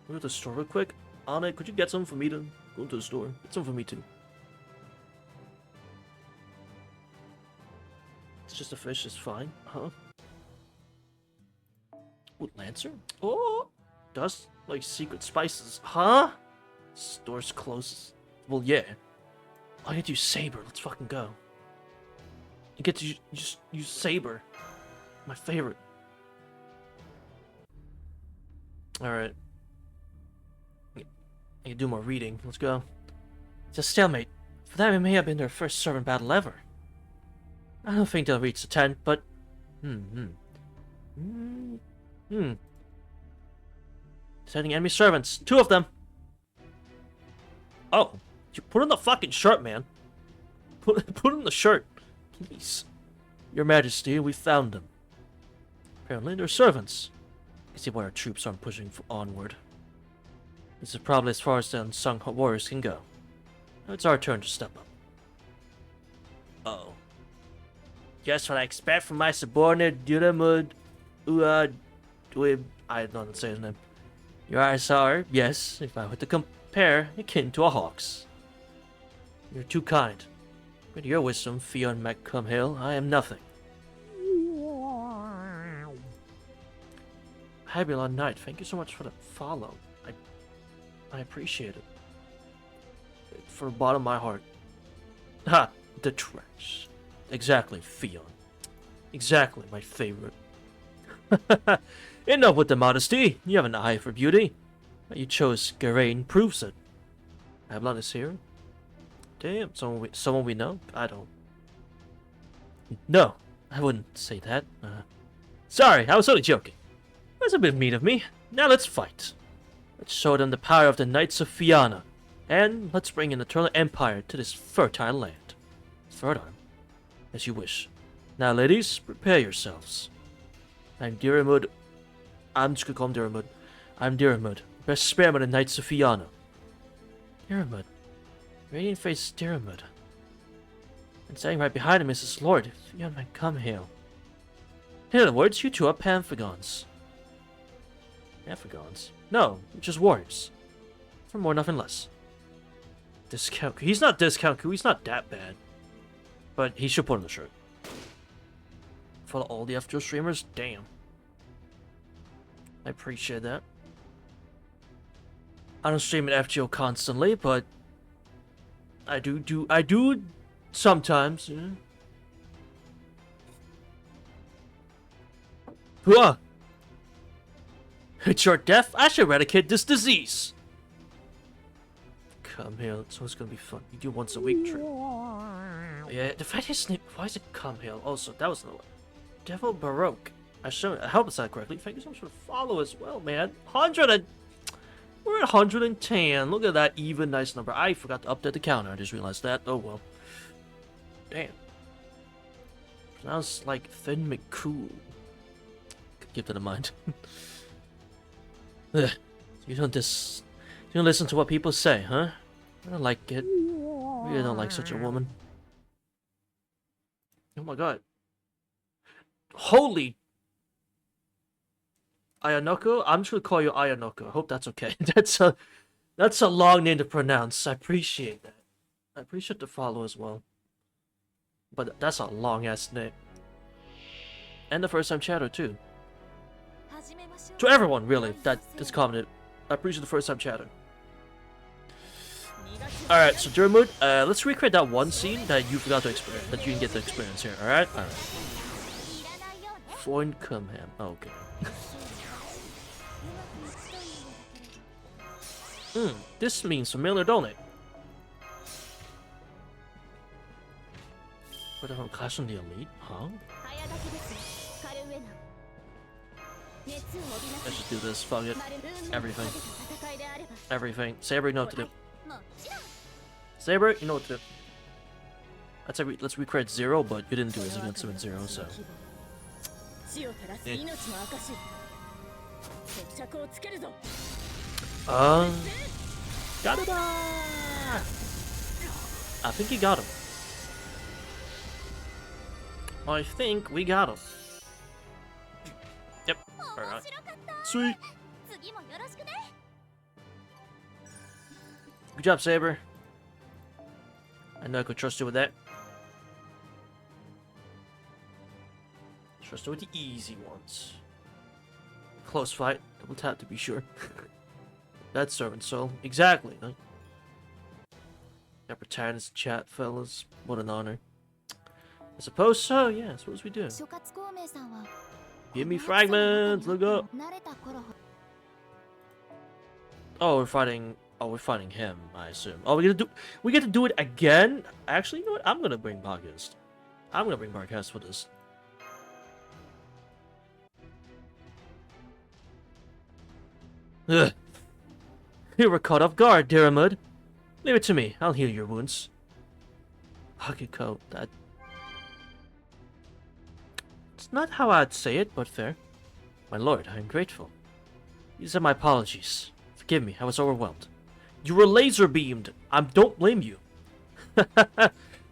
Go to the store real quick. Anna, could you get some for me to go to the store? Get some for me too. It's just a fish, it's fine. Huh? Wood Lancer? Oh! Dust? Like secret spices. Huh? Store's closed. Well, yeah. I get to use Saber. Let's fucking go. You get to just use Saber. My favorite. Alright. I can do more reading. Let's go. It's a stalemate. For them, it may have been their first servant battle ever. I don't think they'll reach the tent, but... Sending enemy servants. 2 of them. Oh. You put on the fucking shirt, man. Put on the shirt. Please. Your Majesty, we found them. Apparently, they're servants. I can see why our troops aren't pushing onward. This is probably as far as the unsung warriors can go. Now it's our turn to step up. Uh-oh. Just what I expect from my subordinate, Duramud I don't know how to say his name. Your eyes are, yes, if I were to compare, akin to a hawk's. You're too kind. With your wisdom, Fionn McCumhill, I am nothing. Habulon Knight, thank you so much for the follow. I appreciate it. From the bottom of my heart. Ha! The trash. Exactly, Fionn. Exactly, my favorite. Enough with the modesty. You have an eye for beauty. You chose Geraint proves it. Habulon is here. Damn, someone we know? I don't. No, I wouldn't say that. Sorry, I was only joking. That's a bit mean of me. Now let's fight. Let's show them the power of the Knights of Fianna. And let's bring an eternal empire to this fertile land. Fertile? As you wish. Now, ladies, prepare yourselves. I'm Diramud. I'm just gonna call him Diramud. I'm Diramud, best spearman of the Knights of Fianna. Diramud. Radiant face Diramud. And standing right behind him is his lord, Fionn McCumhill. In other words, you two are Pamphagons. Pamphagons? No, just warriors. For more, nothing less. Discount. He's not discount. He's not that bad. But he should put on the shirt. For all the FGO streamers, damn. I appreciate that. I don't stream at FGO constantly, but I do sometimes, you know. Huh. It's your death? I should eradicate this disease. Come here, so it's gonna be fun. You do once a week trip. Yeah, the fact his name. Why is it Come Hill? Also, that was the one. Devil Baroque. I hope I said that correctly. Thank you so much for the follow as well, man. We're at 110. Look at that even nice number. I forgot to update the counter. I just realized that. Oh well. Damn. Sounds like Thin McCool. Keep that in mind. Ugh. You don't listen to what people say, huh? I don't like it. I really don't like such a woman. Oh my god. Holy Ayanoka? I'm just gonna call you Ayanoka. I hope that's okay. That's a long name to pronounce. I appreciate that. I appreciate the follow as well. But that's a long ass name. And the first time chatter too. To everyone really that has commented. I appreciate the first time chatter. Alright, so Dermot, let's recreate that one scene that you forgot to experience, that you didn't get to experience here, alright? Alright. Foreign Cumham. Oh, okay. This means familiar, don't it? What from Clash on the Elite? Huh? Let's just do this, fuck it. Everything. Everything. Saber, you know what to do. Saber, you know what to do. Let's recreate 0, but you didn't do it against 7-0, so. Got him! I think he got him. I think we got him. Yep. Alright. Sweet. Good job, Saber. I know I could trust you with that. Trust you with the easy ones. Close fight. Double tap to be sure. That's servant soul. Exactly. Huh? Got protagonist chat, fellas. What an honor. I suppose so, yeah, that's what we do. Give me fragments, look up. Oh, we're fighting him, I assume. Oh, we get to do it again? Actually, you know what? I'm gonna bring Barghest. I'm gonna bring Barghest for this. Ugh. You were caught off guard, Diramud. Leave it to me. I'll heal your wounds. Hakiko, that... It's not how I'd say it, but fair. My lord, I am grateful. These are my apologies. Forgive me, I was overwhelmed. You were laser beamed. I don't blame you.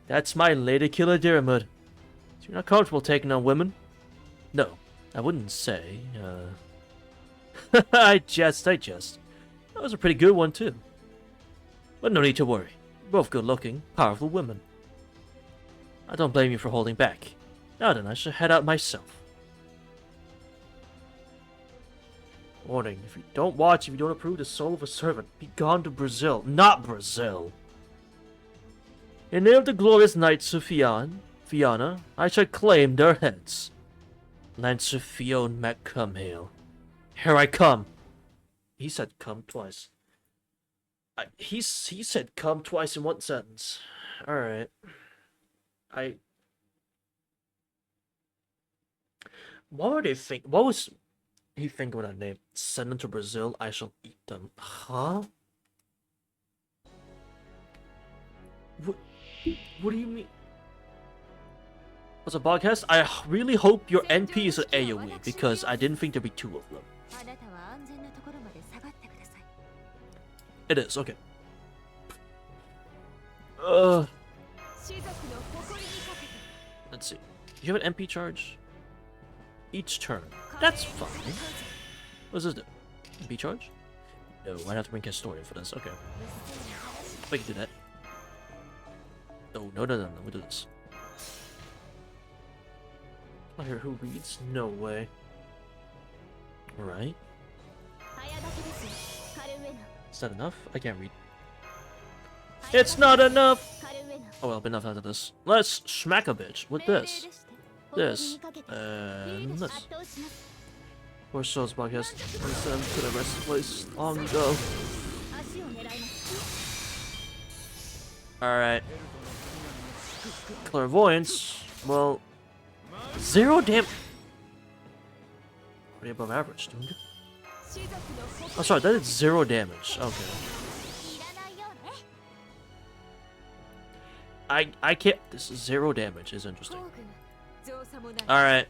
That's my lady killer, Diramud. So you're not comfortable taking on women? No, I wouldn't say. I jest. That was a pretty good one too. But no need to worry. You're both good-looking, powerful women. I don't blame you for holding back. Now then, I should head out myself. Warning, if you don't approve the soul of a servant, be gone to Brazil. Not Brazil! In the name of the glorious knights of Fianna, I shall claim their heads. Lancer Fion McCumhale. Here I come! He said come twice. He said come twice in one sentence. Alright. What were they think? What was he thinking with that name? Send them to Brazil, I shall eat them. Huh? What do you mean? What's a podcast? I really hope your NP is an AoE, because I didn't think there'd be 2 of them. It is, okay. Let's see. Do you have an MP charge? Each turn. That's fine. What does this do? MP charge? No, I'd have to bring Castoria for this. Okay. We can do that. Oh, no. We'll do this. I hear who reads? No way. Alright. Is that enough? I can't read. It's not enough! Oh well, enough out of this. Let's smack a bitch with this. This. This. Poor soul's podcast. Sent him to the rest of the place long ago. Alright. Clairvoyance. Well, 0 damage. Pretty above average, dude. Oh, sorry, that is 0 damage. Okay. I can't. This is 0 damage. Is interesting. Alright.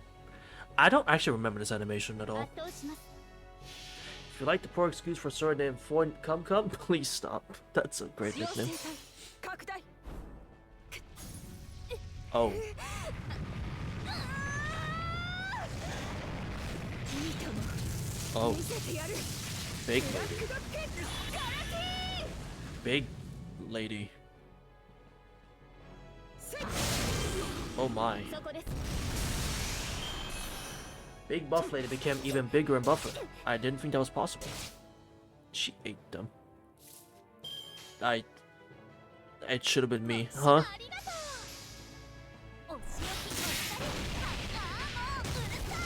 I don't actually remember this animation at all. If you like the poor excuse for a sword named Come, please stop. That's a great nickname. Oh. Oh. Big lady. Big lady. Oh my. Big buff lady became even bigger and buffer. I didn't think that was possible. She ate them. It should have been me, huh?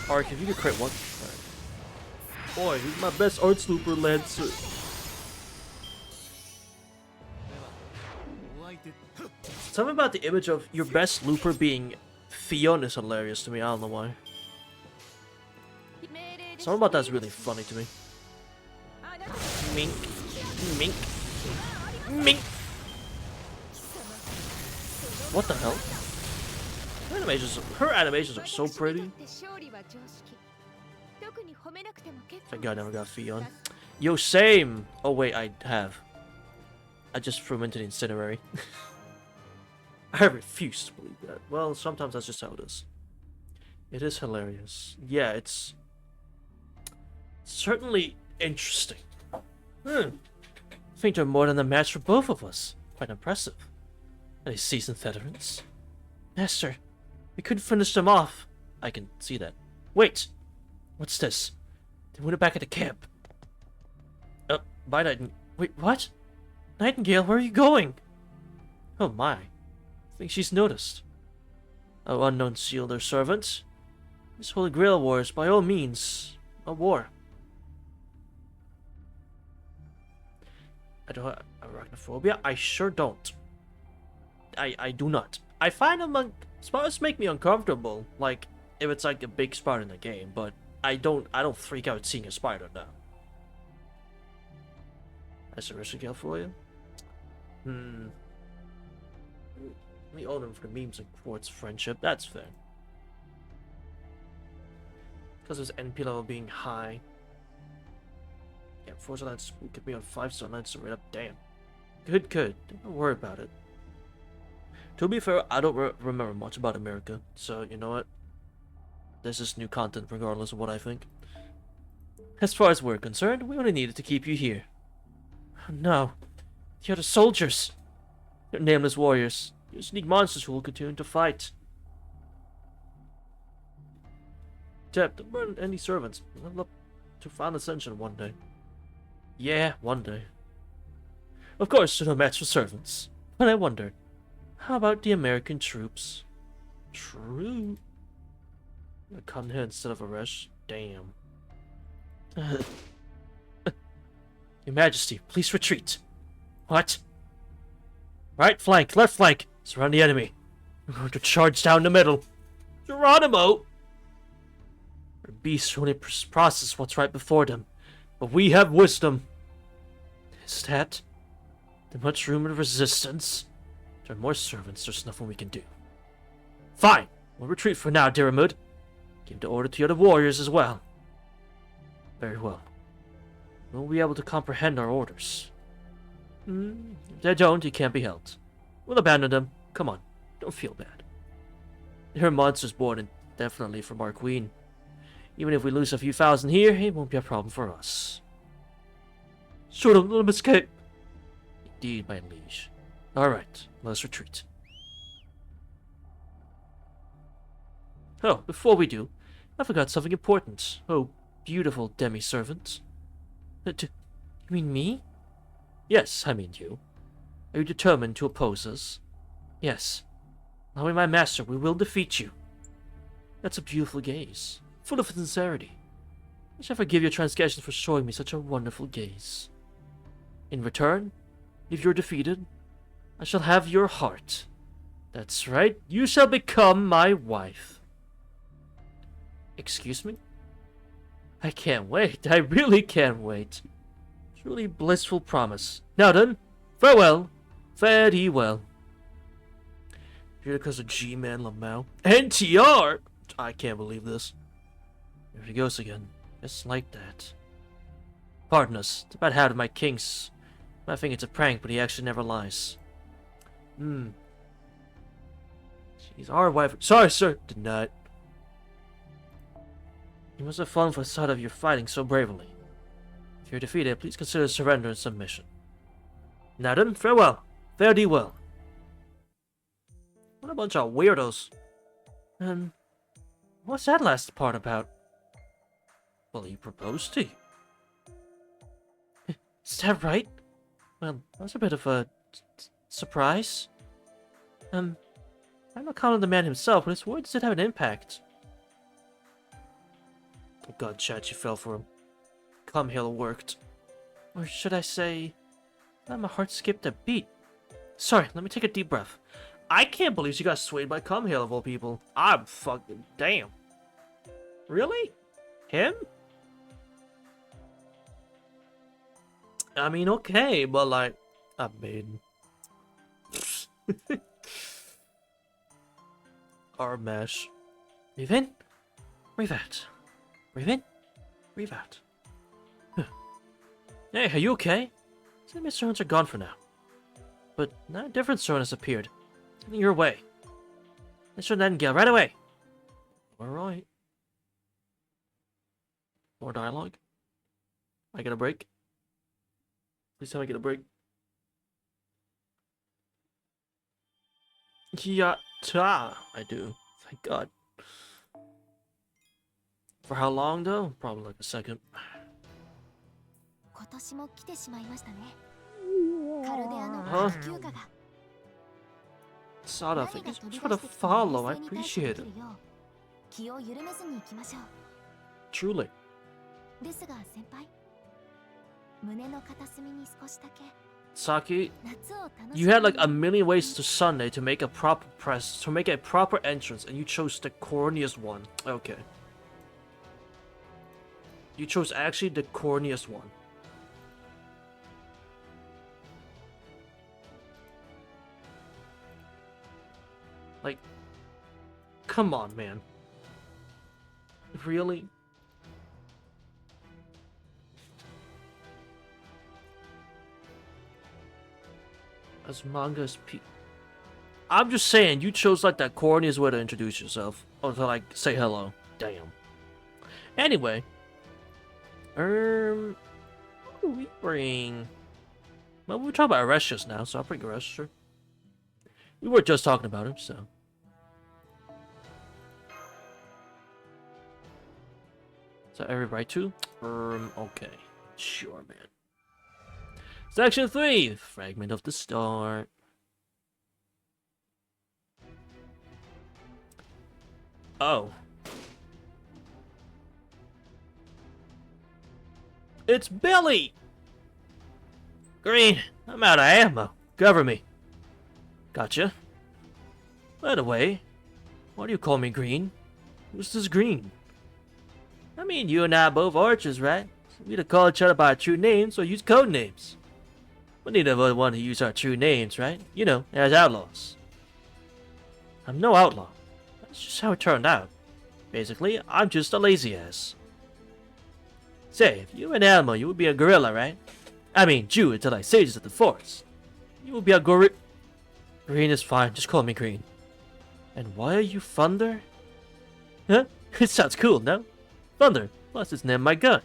Ark, if you could crit one. Right. Boy, he's my best art looper, Lancer. Something about the image of your best looper being Theon is hilarious to me. I don't know why. Something about that's really funny to me. Mink. Mink. Mink. What the hell? Her animations are so pretty. Thank God I never got Theon. Yo, same! Oh wait, I have. I just threw him into the incinerary. I refuse to believe that. Well, sometimes that's just how it is. It is hilarious. Yeah, it's certainly interesting. I think they're more than a match for both of us. Quite impressive. Are they seasoned veterans? Master, we couldn't finish them off. I can see that. Wait! What's this? They went back at the camp. Bye, Nightingale. Wait, what? Nightingale, where are you going? Oh my. I think she's noticed. Oh, unknown shield or servant. This Holy Grail War is by all means a war. I don't have arachnophobia? I sure don't. I do not. I find them spiders make me uncomfortable, like if it's like a big spider in the game, but I don't freak out seeing a spider now. That's a risk kill for you. Let me own them for the memes and quartz friendship. That's fair. Because his NP level being high. Yeah, 4-star knights could be on 5-star knights right up. Damn. Good. Don't worry about it. To be fair, I don't remember much about America, so you know what? This is new content regardless of what I think. As far as we're concerned, we only needed to keep you here. No. The other soldiers. They're nameless warriors. They're sneak monsters who will continue to fight. Tap, don't burn any servants. Level up to final ascension one day. Yeah, one day. Of course, no match for servants. But I wonder, how about the American troops? True. I come here instead of a rush. Damn. Your Majesty, please retreat. What? Right flank, left flank. Surround the enemy. We're going to charge down the middle. Geronimo! Our beasts only process what's right before them, but we have wisdom. Is that the much rumored resistance? There are more servants, there's nothing we can do. Fine, we'll retreat for now, Diramud. Give the order to the other warriors as well. Very well. We'll be able to comprehend our orders. If they don't, you can't be held. We'll abandon them. Come on, don't feel bad. There are monsters born indefinitely from our queen. Even if we lose a few thousand here, it won't be a problem for us. Shoot them, let them escape. Indeed, my liege. Alright, let's retreat. Oh, before we do, I forgot something important. Oh, beautiful demi-servant. You mean me? Yes, I mean you. Are you determined to oppose us? Yes. Allowing my master, we will defeat you. That's a beautiful gaze, full of sincerity. I shall forgive your transgressions for showing me such a wonderful gaze. In return, if you're defeated, I shall have your heart. That's right, you shall become my wife. Excuse me? I can't wait. I really can't wait. Truly blissful promise. Now then, farewell. Fare thee well. Here comes a G-Man Lamau. NTR! I can't believe this. There he goes again. Just like that. Pardon us. It's about half of my kinks. I think it's a prank, but he actually never lies. She's our wife. Sorry, sir. Did not. You must have fallen for the sight of your fighting so bravely. If you're defeated, please consider surrender and submission. Now then, farewell. Fare thee well. What a bunch of weirdos. And what's that last part about? Well, he proposed to you. Is that right? Well, that's a bit of a surprise. I'm not calling the man himself, but his words did have an impact. Oh god, Chad, you fell for him. Come Hill worked. Or should I say, my heart skipped a beat. Sorry, let me take a deep breath. I can't believe she got swayed by Come Hill of all people. I'm fucking damn. Really? Him? I mean, okay, but like, I mean... Our mesh. Breathe in, breathe out. Breathe in, breathe out. Hey, are you okay? Some of my servants are gone for now. But now a different servant has appeared. Sending your way. Mr. Nightingale, right away. Alright. More dialogue. I get a break. Please tell me I get a break. Yatta! I do. Thank God. For how long though? Probably like a second. Huh? Sort of. Thank you for the follow. I appreciate it. Truly. Saki, you had like a million ways to Sunday to make a proper proper entrance, and you chose the corniest one. Okay. You chose actually the corniest one. Like, come on, man. Really? As manga's I'm just saying, you chose like that corniest way to introduce yourself. Or to like say hello. Damn. Anyway. What do we bring? Well, we were talking about Aresh just now, so I'll bring Aresh, sure. We were just talking about him, so. Is that every right to? Okay. Sure, man. Section 3, Fragment of the Star. Oh. It's Billy! Green, I'm out of ammo. Cover me. Gotcha. By the way, why do you call me Green? Who's this Green? I mean, you and I are both archers, right? So we either call each other by our true names or use code names. But neither of us want to use our true names, right? You know, as outlaws. I'm no outlaw. That's just how it turned out. Basically, I'm just a lazy ass. Say, if you were an animal, you would be a gorilla, right? I mean, Jew until I sages of the forest. You would be a gorilla. Green is fine, just call me Green. And why are you Thunder? Huh? It sounds cool, no? Thunder, plus it's named my gun.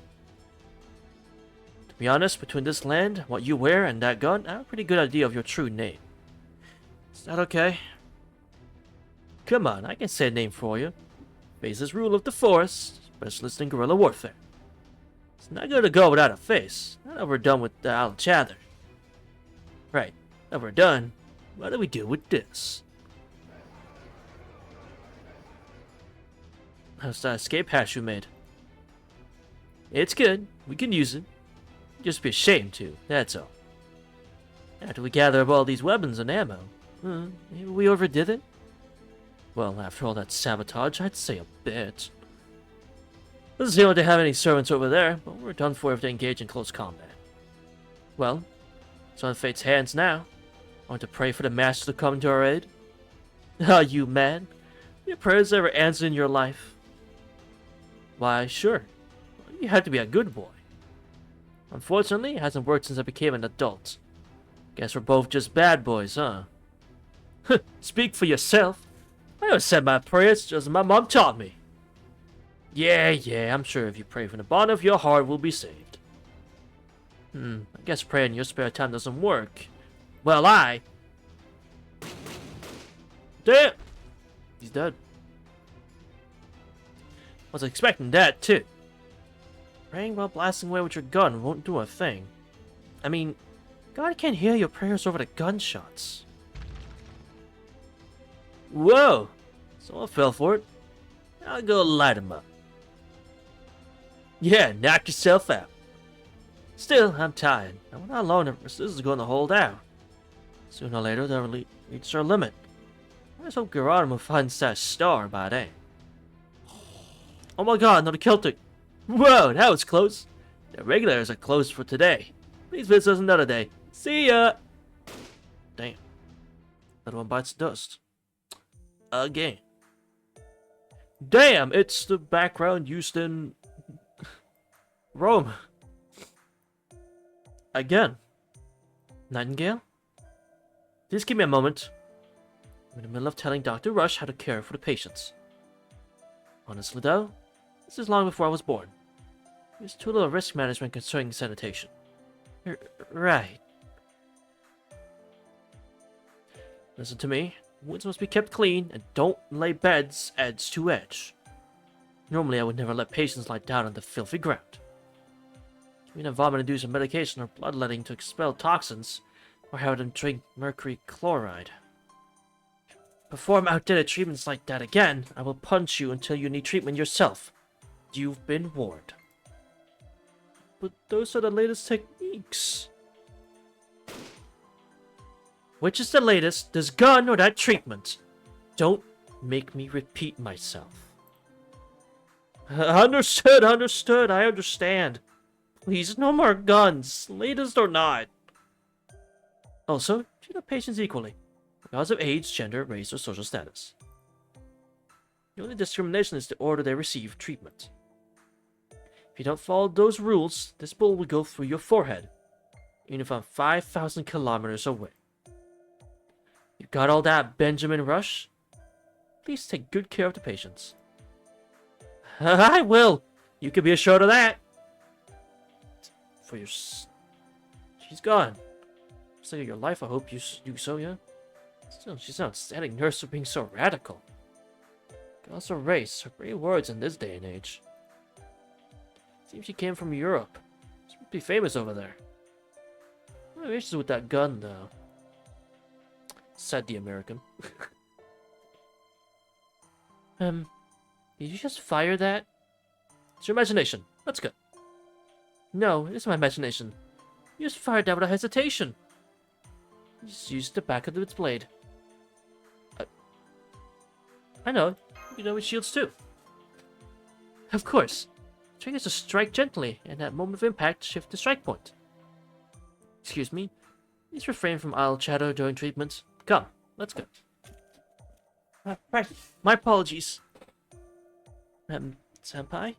To be honest, between this land, what you wear, and that gun, I have a pretty good idea of your true name. Is that okay? Come on, I can say a name for you. Faces rule of the forest, specialist in guerrilla warfare. It's not gonna go without a face. Now that we're done with the Al Chatter. Right, now we're done. What do we do with this? How's that escape hatch you made? It's good. We can use it. Just be ashamed to, that's all. After we gather up all these weapons and ammo, maybe we overdid it? Well, after all that sabotage, I'd say a bit. Doesn't seem like they have any servants over there, but we're done for if they engage in close combat. Well, it's on fate's hands now. I want to pray for the master to come to our aid. Ah, you man. Your prayers ever answered in your life? Why, sure. You have to be a good boy. Unfortunately, it hasn't worked since I became an adult. Guess we're both just bad boys, huh? Speak for yourself. I always said my prayers just as my mom taught me. Yeah, I'm sure if you pray from the bottom of your heart, we'll be saved. I guess praying in your spare time doesn't work. Well, Damn! He's dead. Was expecting that, too. Praying while blasting away with your gun won't do a thing. I mean, God can't hear your prayers over the gunshots. Whoa! Someone fell for it. I'll go light him up. Yeah, knock yourself out. Still, I'm tired. I wonder how long this is going to hold out. Sooner or later, they'll reach their limit. I just hope Geronimo finds that star by then. Oh my god, another Celtic! Whoa, that was close. The regulars are closed for today. Please visit us another day. See ya! Damn. Another one bites dust. Again. Damn, it's the background used in Rome. Again. Nightingale? Please give me a moment. I'm in the middle of telling Dr. Rush how to care for the patients. Honestly though, this is long before I was born. There's too little risk management concerning sanitation. Right. Listen to me. Wounds must be kept clean, and don't lay beds edge to edge. Normally I would never let patients lie down on the filthy ground. You mean vomit-inducing medication or bloodletting to expel toxins, or have them drink mercury chloride. Perform outdated treatments like that again, I will punch you until you need treatment yourself. You've been warned. But those are the latest techniques. Which is the latest, this gun or that treatment? Don't make me repeat myself. Understood, I understand. Please, no more guns, latest or not. Also, treat the patients equally, regardless of age, gender, race, or social status. The only discrimination is the order they receive treatment. If you don't follow those rules, this bullet will go through your forehead, even if I'm 5,000 kilometers away. You got all that, Benjamin Rush? Please take good care of the patients. I will! You can be assured of that! For your... She's gone. For the sake of your life, I hope you do so, yeah? Still, she's an outstanding nurse for being so radical. Gods of race are great words in this day and age. Seems she came from Europe. She must be famous over there. What issues with that gun, though? Said the American. Did you just fire that? It's your imagination. That's good. No, it isn't my imagination. You just fired that without hesitation. You just used the back of its blade. I know. You know it shields too. Of course. The trick is to strike gently, and at moment of impact, shift the strike point. Excuse me. Please refrain from idle chatter during treatment. Come, let's go. Right. My apologies. Senpai?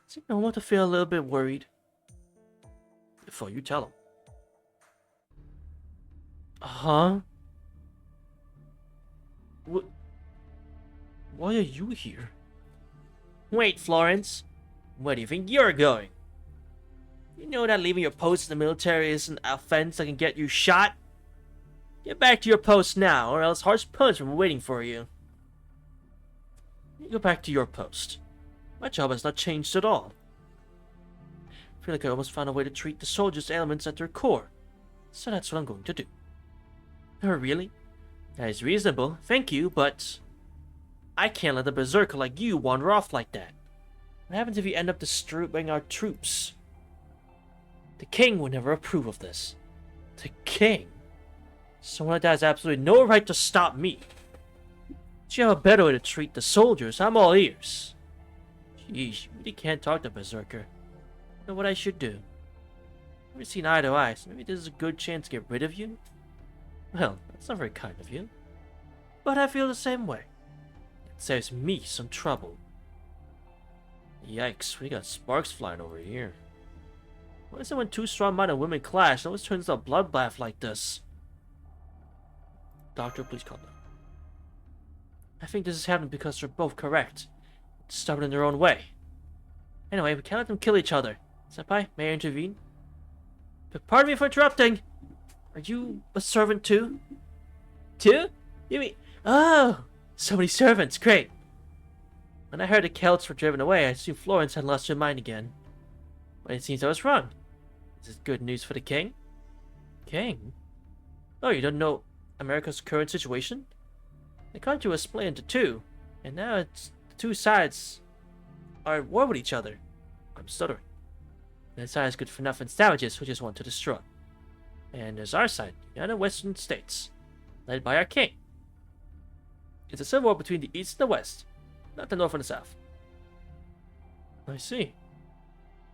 Is it normal to feel a little bit worried? Before you tell him. Huh? Why are you here? Wait, Florence. Where do you think you're going? You know that leaving your post in the military is an offense that can get you shot? Get back to your post now, or else harsh punishment will be waiting for you. You go back to your post. My job has not changed at all. I feel like I almost found a way to treat the soldiers' ailments at their core. So that's what I'm going to do. Oh, really? That is reasonable, thank you, but... I can't let a berserker like you wander off like that. What happens if you end up destroying our troops? The king would never approve of this. The king? Someone like that has absolutely no right to stop me. Do you have a better way to treat the soldiers? I'm all ears. Jeez, you really can't talk to Berserker. I know what I should do. We've seen eye to eye, so maybe this is a good chance to get rid of you? Well, that's not very kind of you. But I feel the same way. It saves me some trouble. Yikes, we got sparks flying over here. Why is it when two strong-minded women clash, it always turns into a bloodbath like this? Doctor, please calm down. I think this is happening because they're both correct. Stubborn in their own way. Anyway, we can't let them kill each other. Senpai, may I intervene? But pardon me for interrupting. Are you a servant too? Two? You mean... Oh! So many servants, great. When I heard the Celts were driven away, I assumed Florence had lost her mind again. But it seems I was wrong. Is this good news for the king? King? Oh, you don't know America's current situation? The country was split into two, and now it's the two sides are at war with each other. I'm stuttering. That side is good for nothing savages who just want to destroy. And there's our side, the United Western States, led by our king. It's a civil war between the East and the West, not the North and the South. I see.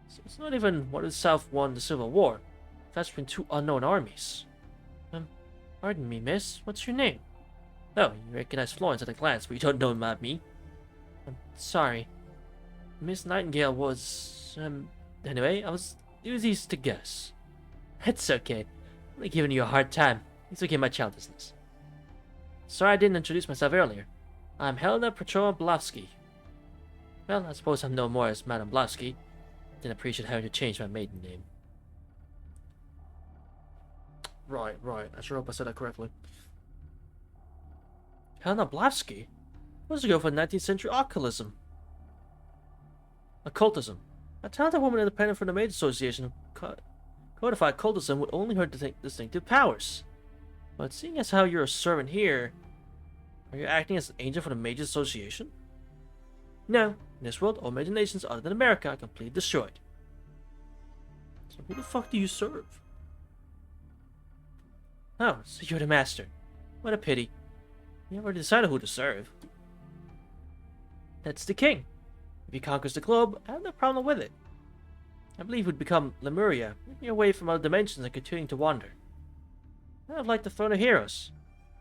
So it's not even what the South won the Civil War. That's between two unknown armies. Pardon me, miss. What's your name? Oh, you recognize Florence at a glance, but you don't know about me. I'm sorry. Miss Nightingale was... Anyway, it was easy to guess. It's okay. I'm only giving you a hard time. It's okay, my childishness. Sorry I didn't introduce myself earlier. I'm Helena Petrova Blavsky. Well, I suppose I'm no more as Madame Blavsky. Didn't appreciate having to change my maiden name. Right. I sure hope I said that correctly. Helena Blavsky? What's the girl for 19th century occultism? Occultism. A talented woman independent from the Maids Association who codified occultism with only her distinctive powers. But seeing as how you're a servant here, are you acting as an agent for the Maids Association? No. In this world, all major nations other than America are completely destroyed. So who the fuck do you serve? Oh, so you're the master. What a pity. You already decided who to serve. That's the king. If he conquers the globe, I have no problem with it. I believe he'd become Lemuria, moving away from other dimensions and continuing to wander. I'd like the throne of heroes.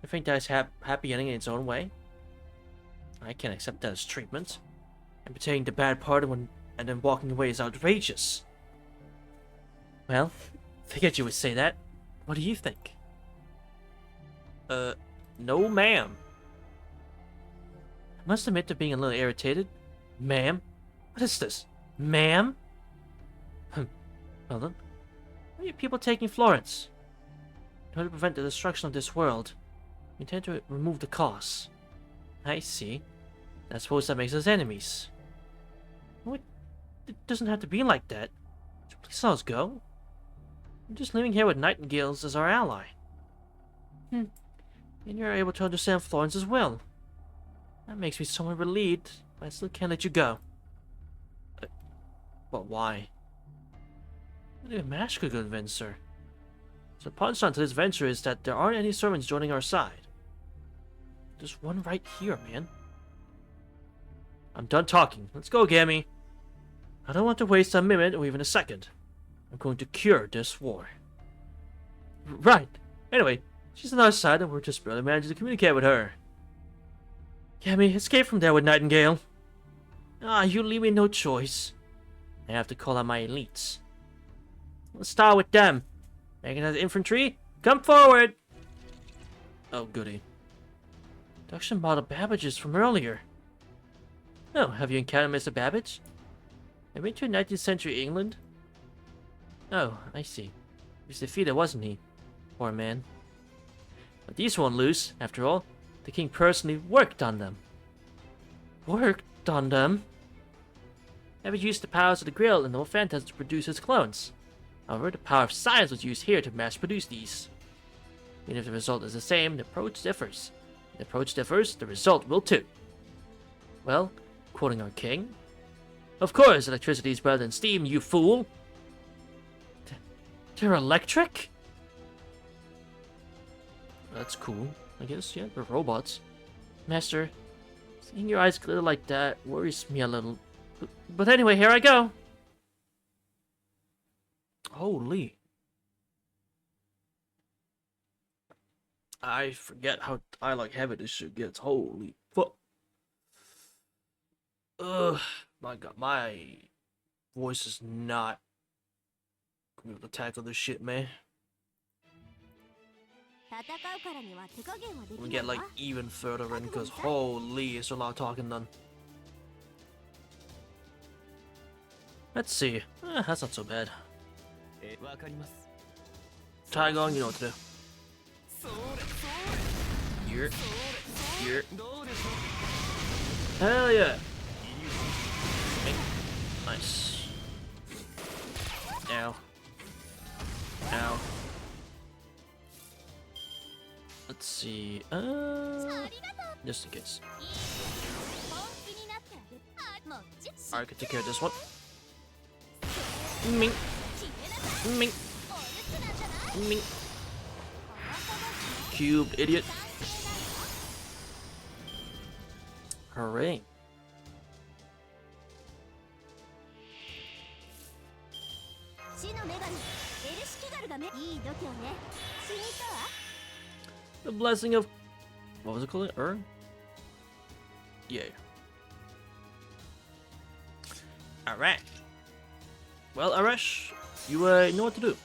I think that is happy ending in its own way. I can't accept that as treatment. And betraying the bad part and then walking away is outrageous. Well, figured you would say that. What do you think? No ma'am. I must admit to being a little irritated. Ma'am? What is this? Ma'am? Well then, why are you people taking Florence? In order to prevent the destruction of this world, we intend to remove the cause. I see. I suppose that makes us enemies. What? It doesn't have to be like that. Please let us go. I'm just living here with Nightingales as our ally. And you're able to understand Florence as well. That makes me somewhat relieved, but I still can't let you go. But why? What do a match could convince her? So the punchline to this venture is that there aren't any servants joining our side. There's one right here, man. I'm done talking. Let's go, Gammy. I don't want to waste a minute or even a second. I'm going to cure this war. Right. Anyway, she's on our side and we're just barely managing to communicate with her. Gammy, escape from there with Nightingale. You leave me no choice. I have to call on my elites. Let's start with them. Mechanized infantry, come forward! Oh, goody. Production model Babbages from earlier. Oh, have you encountered Mr. Babbage? Have you been to 19th century England? Oh, I see. He was defeated, wasn't he? Poor man. But these won't lose, after all. The king personally worked on them. Worked on them? Babbage used the powers of the Grail and the Phantoms to produce his clones. However, the power of science was used here to mass-produce these. Even if the result is the same, the approach differs. If the approach differs, the result will too. Well, quoting our king, Of course, electricity is better than steam, you fool. They're electric? That's cool, I guess. Yeah, they're robots. Master, seeing your eyes glitter like that worries me a little. But anyway, here I go. Holy. I forget how heavy this shit gets. Holy fuck. Ugh. My god, my voice is not gonna be able to tackle this shit, man. We get like even further in because holy, it's a lot of talking done. Let's see. That's not so bad. Taigon, you know what to do. Here. Here. Hell yeah. Nice. Ow. Ow. Let's see. Just in case. I can take care of this one. Mink. Mink. Mink. Cube, idiot. Hooray. The blessing of... what was it called? Yeah. Alright. Well, Arash, you know what to do.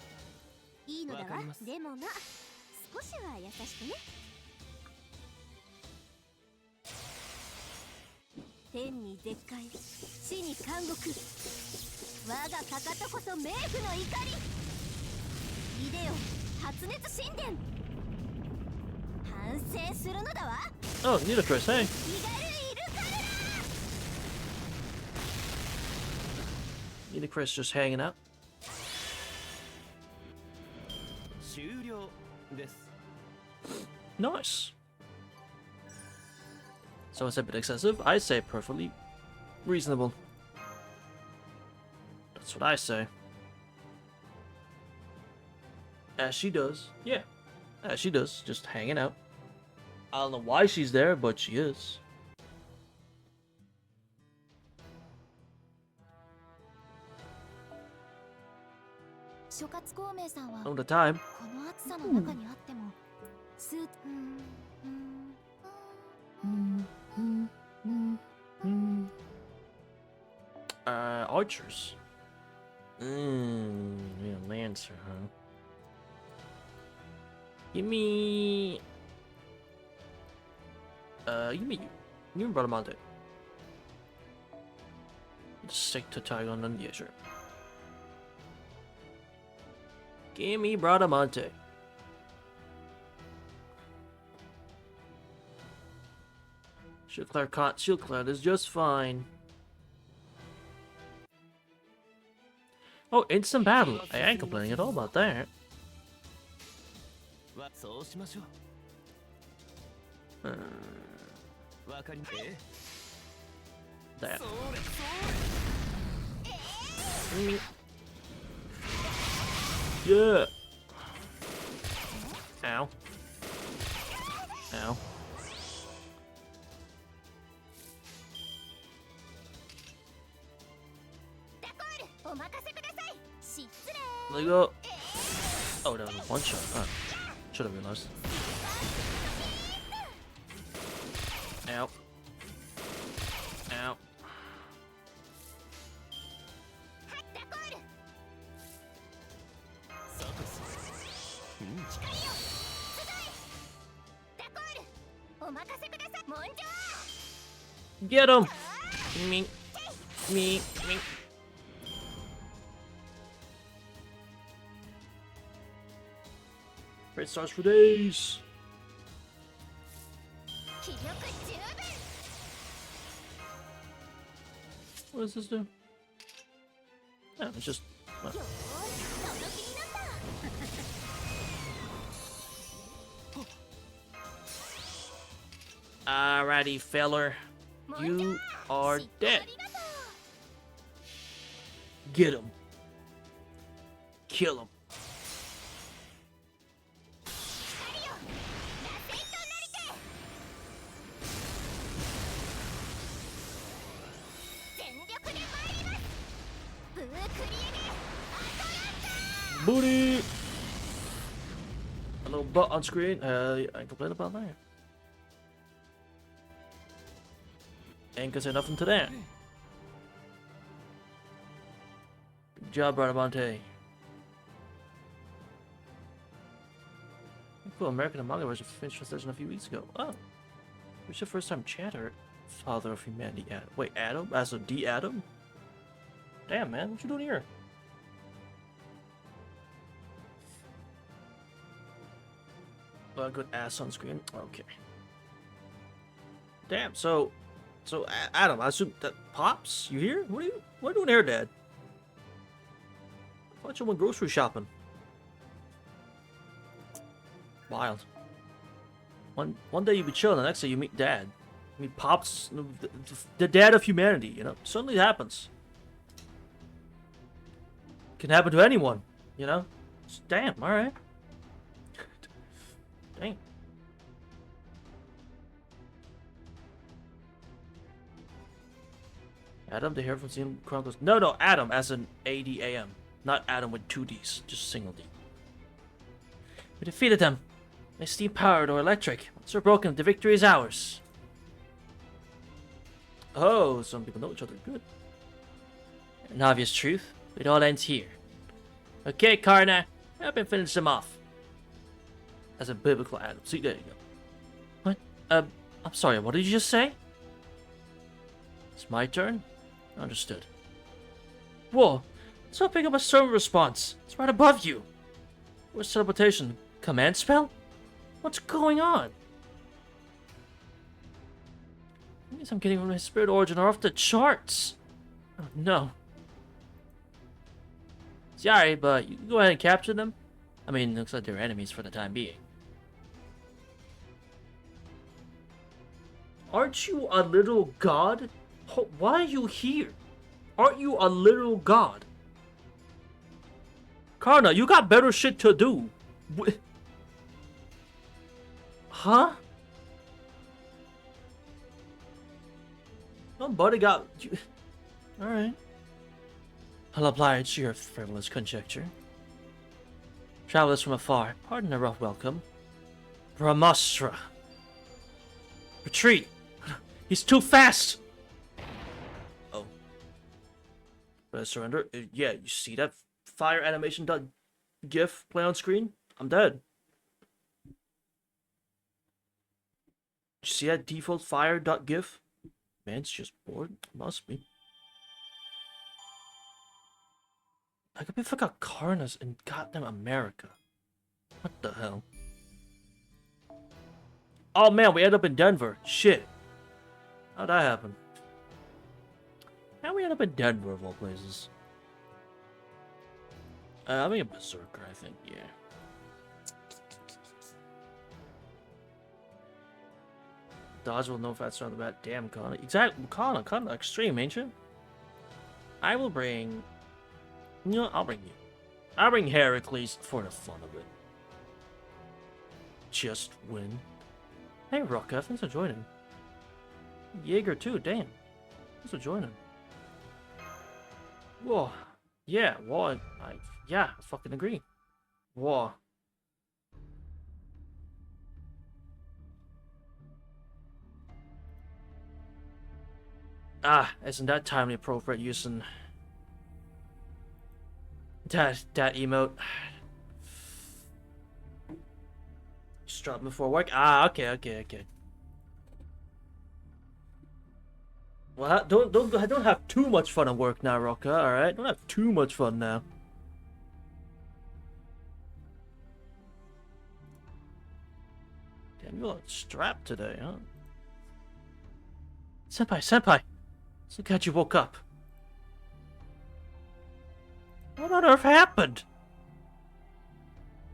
Oh, Ludicrous, hey. Ludicrous just hanging out. Nice. So it's a bit excessive. I say perfectly reasonable. That's what I say. As she does. Yeah. As she does. Just hanging out. I don't know why she's there, but she is. All the time. Archers. Yeah, Lancer, huh? Give me you Bradamante. Just stick to Tygon then, yeah, sure. Give me Bradamante. Shield Cloud is just fine. Oh, instant battle. I ain't complaining at all about that. That. Yeah. Ow. Ow. There you go. Oh, that was a one shot. Oh, should have realized. Ow. Ow. Get him! Me. Me. Me. Great stars for days. What does this do? Oh, it's just... well. Alrighty, feller. You are dead. Get him. Kill him. Booty! A little butt on screen. I ain't complain about that. Ain't gonna say nothing to that. Good job, Bradamante. Cool, American manga version finished translation a few weeks ago. Oh. Who's your first time chatter? Father of Humanity. Adam. Wait, Adam? As a D Adam? Damn, man. What you doing here? Oh, good ass on screen. Okay. Damn. So Adam, I assume that Pops, you here? What are you doing here, Dad? I thought you went grocery shopping. Wild. One day you be chilling, the next day you meet Dad. I mean, Pops, the dad of humanity. You know, suddenly it happens. Can happen to anyone. You know. Damn. All right. Dang. Adam, the hair from Xenon Chronicles. No, Adam, as in ADAM. Not Adam with 2 Ds, just single D. We defeated them. They steam powered or electric. Once they're broken, the victory is ours. Oh, some people know each other. Good. An obvious truth. It all ends here. Okay, Karna. Help me finish them off. As a biblical Adam. See, there you go. What? I'm sorry, what did you just say? It's my turn? Understood. Whoa. It's not picking up a server response. It's right above you. Where's teleportation? Command spell? What's going on? It means I'm getting from my spirit origin are off the charts. Oh no. Sorry, but you can go ahead and capture them. I mean, it looks like they're enemies for the time being. Aren't you a little god? Why are you here? Aren't you a little god? Karna, you got better shit to do. Huh? Somebody got... Alright. I'll oblige your frivolous conjecture. Travelers from afar, pardon a rough welcome. Brahmastra. Retreat! He's too fast! Oh. Better surrender? Yeah, you see that fire animation GIF play on screen? I'm dead. You see that default fire.gif? Man's just bored. Must be. I could be forgot Karnas in goddamn America. What the hell? Oh man, we end up in Denver. Shit. How'd that happen? How'd we end up in Denver of all places? I'm a berserker, I think, yeah. Dodge will know fats around the bat. Damn, Connor. Exactly, Connor, extreme, ain't you? I will bring... You know, I'll bring you. I'll bring Heracles for the fun of it. Just win. Hey, Rocka, thanks for joining. Jaeger, too, damn. Thanks for joining. Whoa. Yeah, well, I fucking agree. Whoa. Ah, isn't that timely appropriate using that emote? Just drop before work. Ah, okay. Well, don't have too much fun at work now, Rocka. All right, don't have too much fun now. Damn, you're strapped today, huh? Senpai. So glad you woke up. What on earth happened?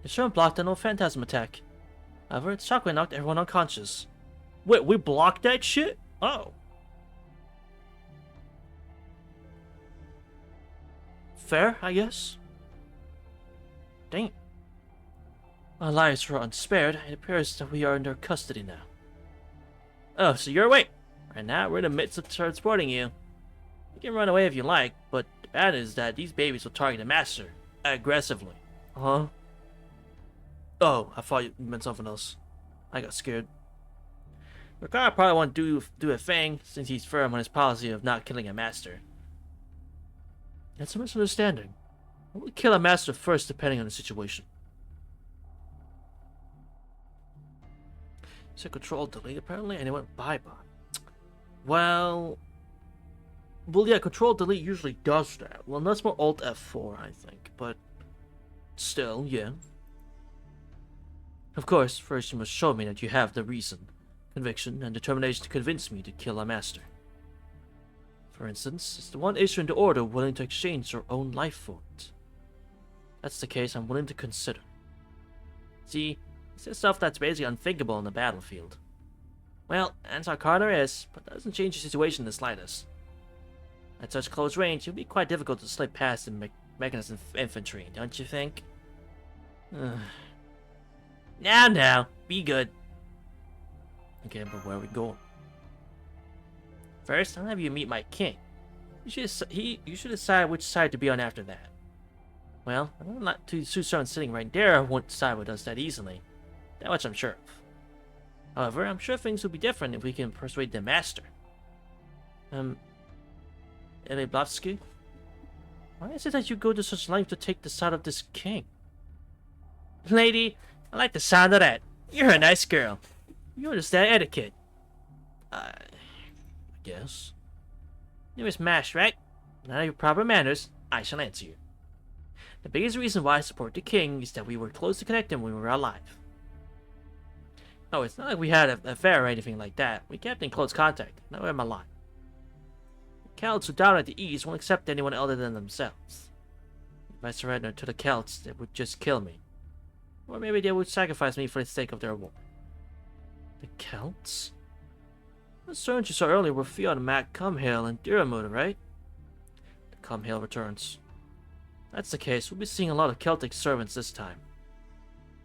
The shrimp blocked an old phantasm attack. However, its shockwave knocked everyone unconscious. Wait, we blocked that shit? Oh. Fair, I guess? Dang. Our lives were unspared. It appears that we are under custody now. Oh, so you're awake. Right now, we're in the midst of transporting you. You can run away if you like, but the bad is that these babies will target the master aggressively. Huh? Oh, I thought you meant something else. I got scared. Ricard probably won't do a thing since he's firm on his policy of not killing a master. That's a misunderstanding. I will kill a master first depending on the situation. So control delete apparently, and it went bye-bye. Well, yeah, control delete usually does that. Well, that's more alt F4, I think, but still, yeah. Of course, first you must show me that you have the reason, conviction, and determination to convince me to kill a master. For instance, is the one issue in the order willing to exchange your own life for it? That's the case I'm willing to consider. See, this is stuff that's basically unthinkable on the battlefield. Well, Ansar Carter is, but that doesn't change the situation in the slightest. At such close range, it would be quite difficult to slip past the mechanist infantry, don't you think? Now, be good. Okay, but where are we going? First, I'll have you meet my king. You should decide which side to be on after that. Well, I'm not too certain sitting right there won't side with us that easily. That much I'm sure of. However, I'm sure things will be different if we can persuade the master. Eleblavsky? Why is it that you go to such length to take the side of this king? Lady, I like the sound of that. You're a nice girl. You understand etiquette. I guess. You was mashed, right? Now your proper manners, I shall answer you. The biggest reason why I support the king is that we were close to connecting when we were alive. Oh, it's not like we had an affair or anything like that. We kept in close contact. Now am I lying? The Celts who down at the East won't accept anyone other than themselves. If I surrender to the Celts, they would just kill me. Or maybe they would sacrifice me for the sake of their war. The Celts? The sergeants you saw earlier were Fiona, Mac, Cumhale, and Diramuda, right? The Cumhale returns. If that's the case, we'll be seeing a lot of Celtic servants this time.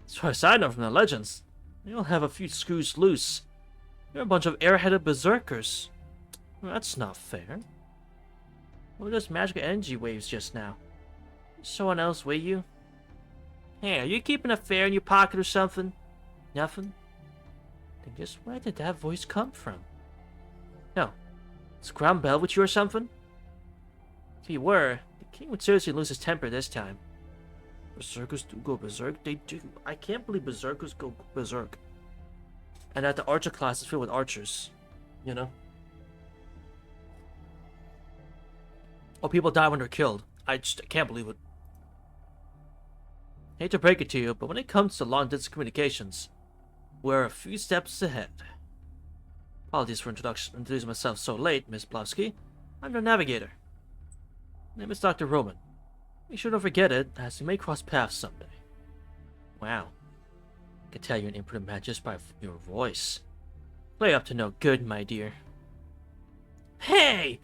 As far as I know from the legends, they all have a few screws loose. They're a bunch of airheaded berserkers. Well, that's not fair. What were those magical energy waves just now? Did someone else weigh you? Hey, are you keeping a fare in your pocket or something? Nothing? Then just where did that voice come from? No. Is Crown Bell with you or something? If he were, the king would seriously lose his temper this time. Berserkers do go berserk? They do. I can't believe berserkers go berserk. And that the archer class is filled with archers. You know? Oh, people die when they're killed. I can't believe it. Hate to break it to you, but when it comes to long-distance communications, we're a few steps ahead. Apologies for introducing myself so late, Miss Blavsky. I'm your navigator. My name is Dr. Roman. Be sure to forget it, as we may cross paths someday. Wow. I can tell you're an imprudent man just by your voice. Play up to no good, my dear. Hey!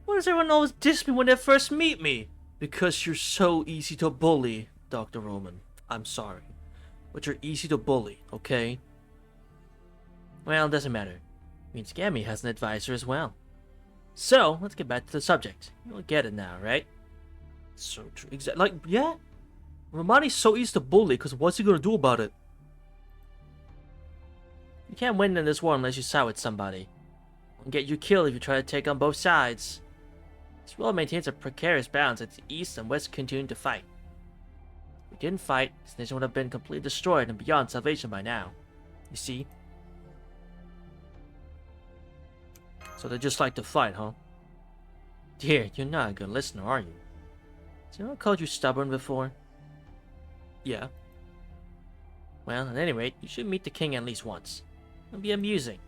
Why does everyone always diss me when they first meet me? Because you're so easy to bully, Dr. Roman. I'm sorry. But you're easy to bully, okay? Well, it doesn't matter. It means Gammy has an advisor as well. So, let's get back to the subject. You'll get it now, right? So true. Like, yeah. Romani's so easy to bully, because what's he gonna do about it? You can't win in this war unless you side with somebody. It'll get you killed if you try to take on both sides. This world maintains a precarious balance as the East and West continue to fight. If we didn't fight, this nation would have been completely destroyed and beyond salvation by now. You see? So they just like to fight, huh? Dear, you're not a good listener, are you? Has anyone called you stubborn before? Yeah. Well, at any rate, you should meet the king at least once. It'll be amusing.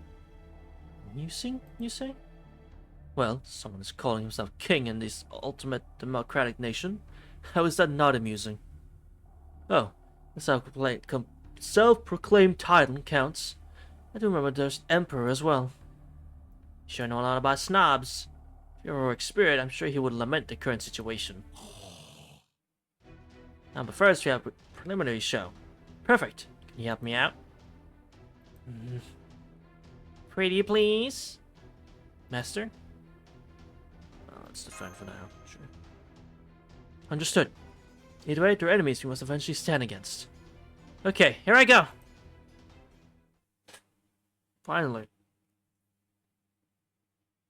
Amusing, you say? Well, someone is calling himself king in this ultimate democratic nation. How is that not amusing? Oh, the self-proclaimed title counts. I do remember there's emperor as well. You sure know a lot about snobs. If you're a heroic spirit, I'm sure he would lament the current situation. But first we have a preliminary show. Perfect. Can you help me out? Pretty please? Master? Let's defend for now. Sure. Understood. Either way, there are enemies we must eventually stand against. Okay, here I go! Finally.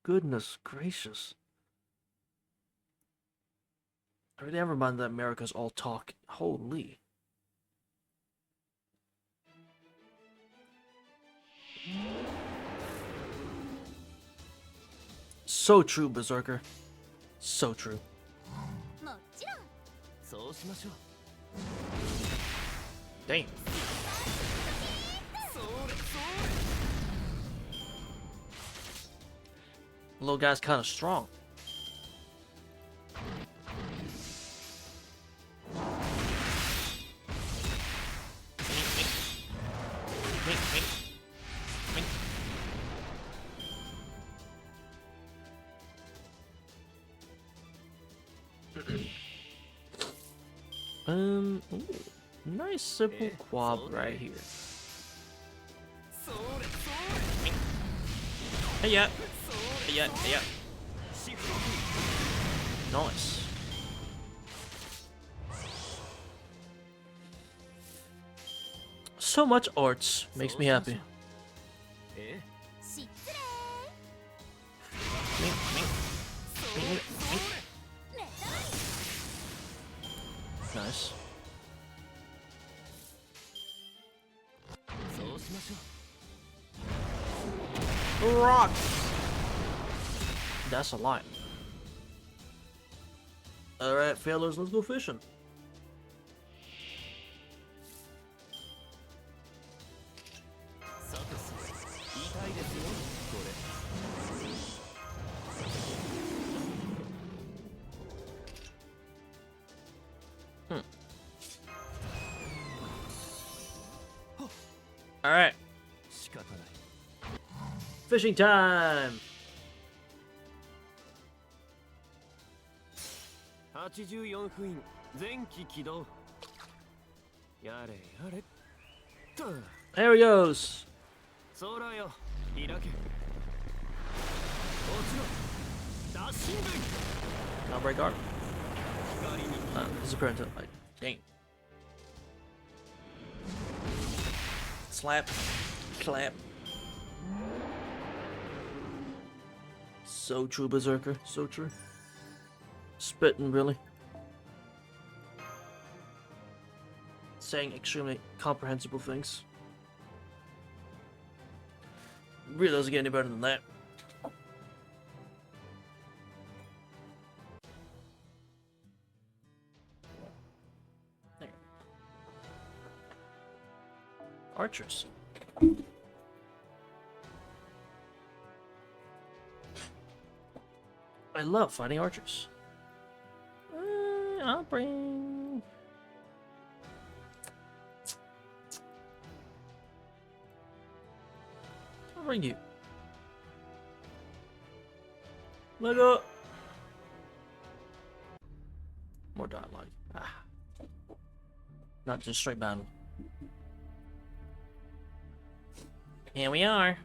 Goodness gracious. I really never mind that America's all talk. Holy. So true, Berserker. So true. Damn. Little guy's kind of strong. Ooh, nice simple quab right here. Hey yeah. Hey yeah, hey yeah. Nice. So much arts makes me happy. Nice. Rock. That's a lot. Alright, fellas, let's go fishing. Alright. Fishing time! 84分前期起動やれやれっと There he goes! 空よ開け落ちろ打神分 Now break guard. 光に Disappear into like dang. Slap. Clap. So true, Berserker. So true. Spitting, really. Saying extremely comprehensible things. Really doesn't get any better than that. There. Archers. I love fighting archers. I'll bring... I'll bring you. Let go. More dialogue. Not just straight battle. Here we are.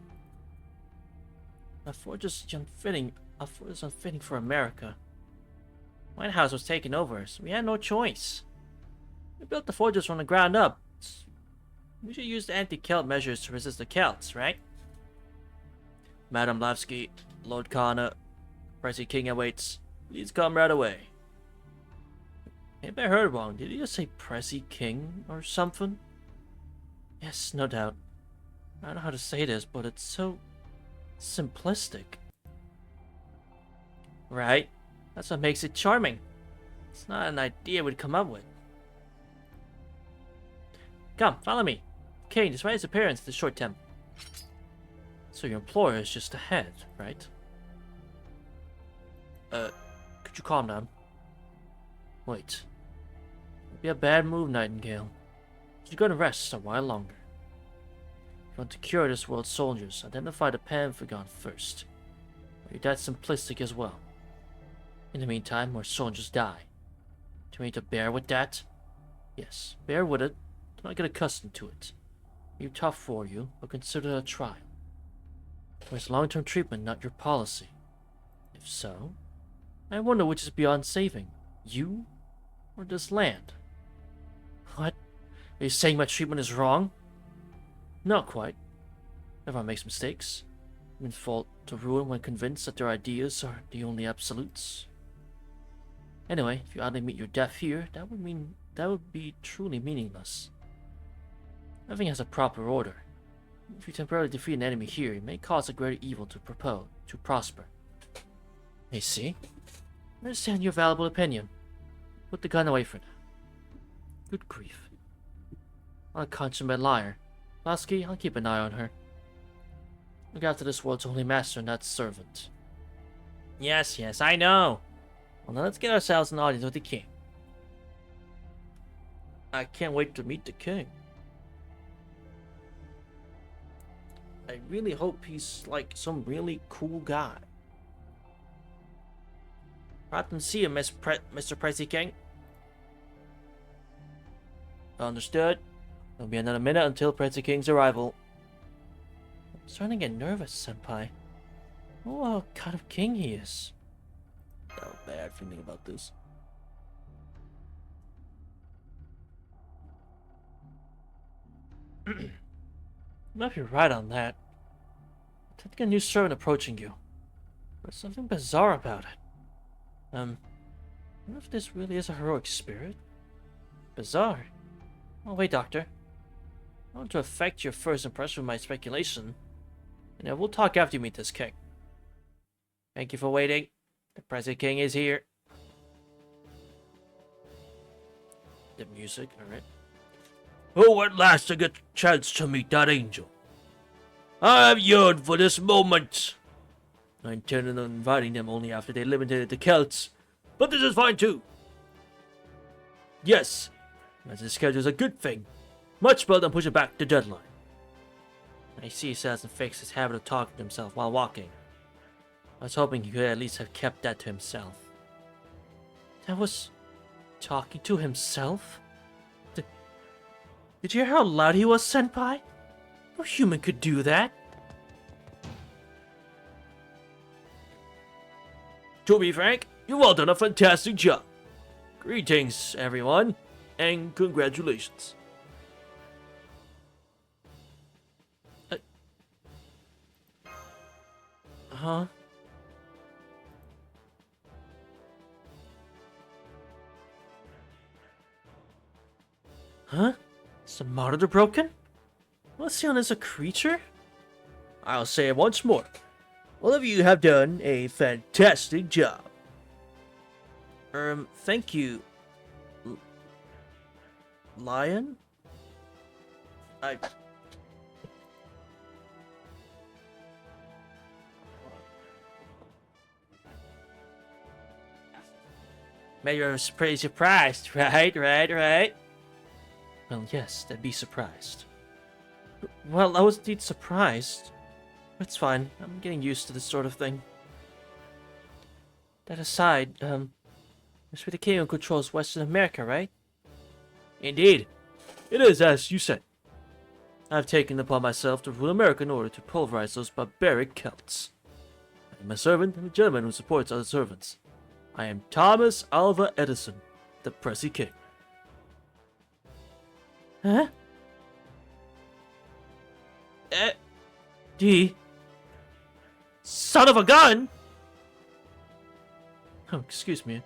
A fortress unfitting. A fortress unfitting for America. White House was taken over, so we had no choice. We built the fortress from the ground up. We should use the anti-Celt measures to resist the Celts, right? Madam Lavsky, Lord Kana, Pressy King awaits. Please come right away. Maybe I heard wrong. Did he just say Pressy King or something? Yes, no doubt. I don't know how to say this, but it's so simplistic. Right? That's what makes it charming. It's not an idea we'd come up with. Come, follow me. Kane, despite his appearance, is short temp. So your employer is just ahead, right? Could you calm down? Wait. It'd be a bad move, Nightingale. You're gonna rest a while longer. If you want to cure this world's soldiers, identify the Panthergon first. Or you're that simplistic as well. In the meantime, more soldiers die. Do you need to bear with that? Yes, bear with it. Do not get accustomed to it. Be tough for you, but consider it a trial. It's long-term treatment, not your policy. If so, I wonder which is beyond saving, you or this land. What? Are you saying my treatment is wrong? Not quite. Everyone makes mistakes. Men fall to ruin when convinced that their ideas are the only absolutes. Anyway, if you oddly meet your death here, that would be truly meaningless. Everything has a proper order. If you temporarily defeat an enemy here, it may cause a greater evil to prosper. I see. I understand your valuable opinion. Put the gun away for now. Good grief. I'm a consummate liar. Lasky, I'll keep an eye on her. Look after this world's only master and not servant. Yes, I know. Well, now let's get ourselves an audience with the king. I can't wait to meet the king. I really hope he's like some really cool guy. Right and see you, Mr. Pricey King. Understood. It'll be another minute until Pricey King's arrival. I'm starting to get nervous, Senpai. Oh, what kind of king he is. I have a bad feeling about this. You might be right on that. I think a new servant approaching you. There's something bizarre about it. I wonder if this really is a heroic spirit? Bizarre. Oh, wait, Doctor. I want to affect your first impression with my speculation. And then we'll talk after you meet this king. Thank you for waiting. The present king is here. The music, alright. Oh, at last I get a chance to meet that angel. I have yearned for this moment. I intended on inviting them only after they eliminated the Celts, but this is fine too. Yes, as the schedule is a good thing. Much better than pushing back the deadline. I see he hasn't fixed his habit of talking to himself while walking. I was hoping he could at least have kept that to himself. That was talking to himself? Did you hear how loud he was, Senpai? No human could do that. To be frank, you've all done a fantastic job. Greetings, everyone, and congratulations. Huh? Huh? Is the monitor broken? Was he on as a creature? I'll say it once more. All of you have done a fantastic job. Thank you. Lion? Maybe you're pretty surprised, right? Well, yes, they'd be surprised. Well, I was indeed surprised. It's fine. I'm getting used to this sort of thing. That aside, Mr. the King controls Western America, right? Indeed. It is as you said. I've taken upon myself to rule America in order to pulverize those barbaric Celts. I am a servant and a gentleman who supports other servants. I am Thomas Alva Edison, the Pressy King. Huh? D. Son of a gun! Oh, excuse me.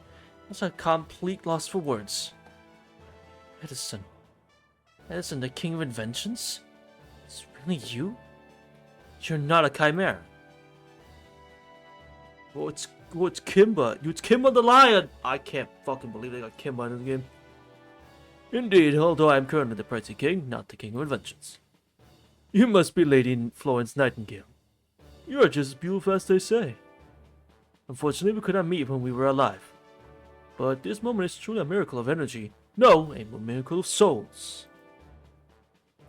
That's a complete loss for words. Edison. Edison, the king of inventions? It's really you? You're not a chimera. Oh, it's Kimba. It's Kimba the Lion! I can't fucking believe they got Kimba in the game. Indeed, although I am currently the Pressy King, not the king of inventions. You must be Lady Florence Nightingale. You are just as beautiful as they say. Unfortunately, we could not meet when we were alive. But this moment is truly a miracle of energy. No, a miracle of souls.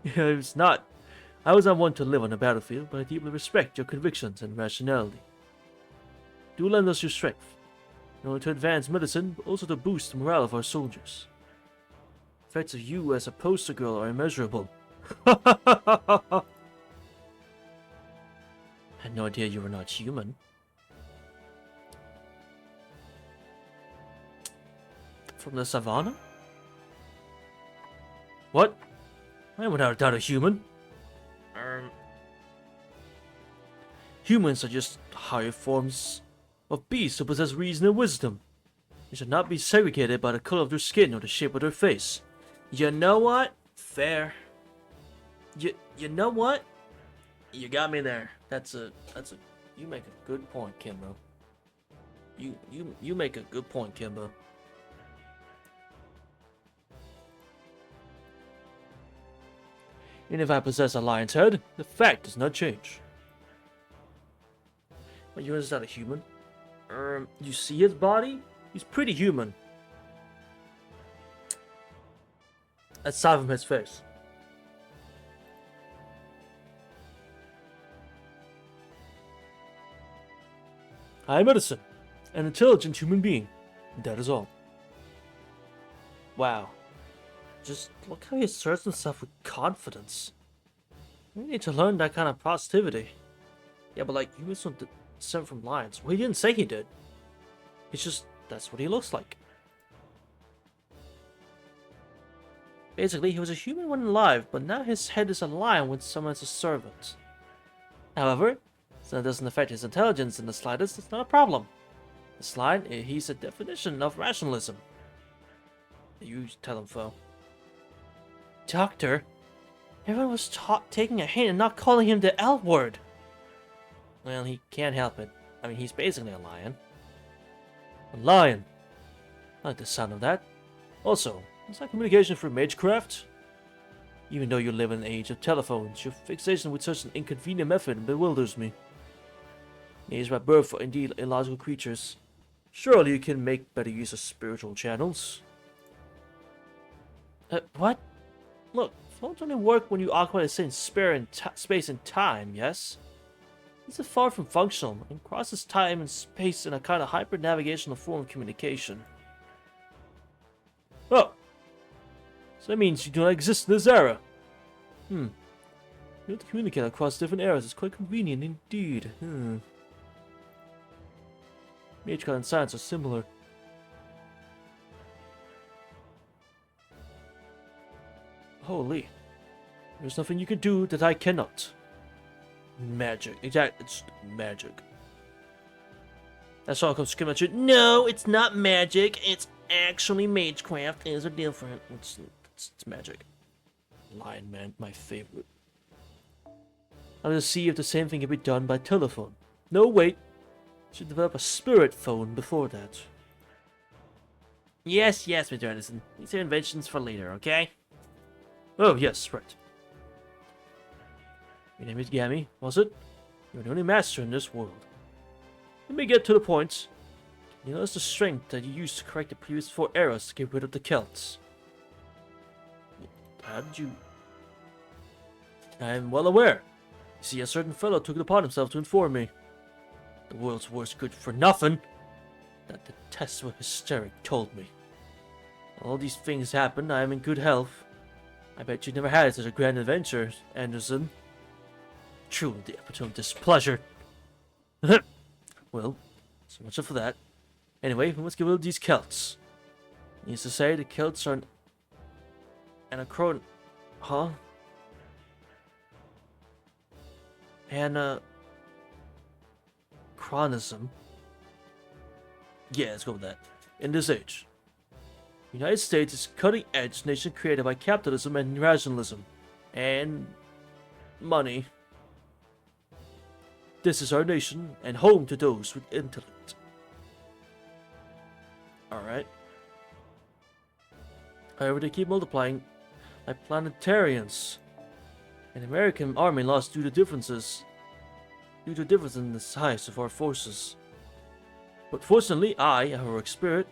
It's not. I was not one to live on the battlefield, but I deeply respect your convictions and rationality. Do lend us your strength, in order to advance medicine, but also to boost the morale of our soldiers. effects of you as a poster girl are immeasurable. I had no idea you were not human. From the savannah? What? I am without a doubt a human. Humans are just higher forms of beasts who possess reason and wisdom. They should not be segregated by the color of their skin or the shape of their face. You know what? Fair. You know what? You got me there. You make a good point, Kimbo. You make a good point, Kimbo. Even if I possess a lion's head, the fact does not change. But you is not a human? You see his body? He's pretty human. Aside from his face. I am Edison, an intelligent human being. That is all. Wow. Just look how he asserts himself with confidence. We need to learn that kind of positivity. Yeah, but like, humans don't descend from lions. Well, he didn't say he did. It's just, that's what he looks like. Basically, he was a human when alive, but now his head is a lion when someone's a servant. However, since it doesn't affect his intelligence in the slightest, it's not a problem. This line, he's a definition of rationalism. You tell him, Fo. Doctor, everyone was taking a hint and not calling him the L word. Well, he can't help it. I mean, he's basically a lion. A lion. I like the sound of that. Also, is that communication through magecraft? Even though you live in an age of telephones, your fixation with such an inconvenient method bewilders me. These by birth are indeed illogical creatures. Surely you can make better use of spiritual channels. What? Look, phones only work when you occupy the same space and time, yes? This is far from functional and crosses time and space in a kind of hyper-navigational form of communication. Oh! So that means you do not exist in this era. You have to communicate across different eras. It's quite convenient indeed. Magecraft and science are similar. Holy. There's nothing you can do that I cannot. Magic. Exactly. It's magic. That's all comes screaming at you. No, it's not magic. It's actually magecraft. Things are different. It's magic. Lion Man, my favorite. I'm gonna see if the same thing can be done by telephone. No, wait. Should develop a spirit phone before that. Yes, Mr. Edison. These are inventions for later, okay? Oh, yes, right. Your name is Gammy, was it? You're the only master in this world. Let me get to the point. You notice the strength that you used to correct the previous 4 eras to get rid of the Celts. How did you... I am well aware. You see, a certain fellow took it upon himself to inform me. The world's worst good for nothing. That detestable hysteric told me. All these things happened, I am in good health. I bet you never had such a grand adventure, Anderson. Truly the epitome of displeasure. Well, so much for that. Anyway, we must get rid of these Celts. Needs to say, the Celts are an anachron... Huh? Anachronism? Yeah, let's go with that. In this age, the United States is a cutting-edge nation created by capitalism and rationalism. And... money. This is our nation, and home to those with intellect. Alright. However, they keep multiplying like planetarians. An American army lost due to difference in the size of our forces. But fortunately, I, a heroic spirit,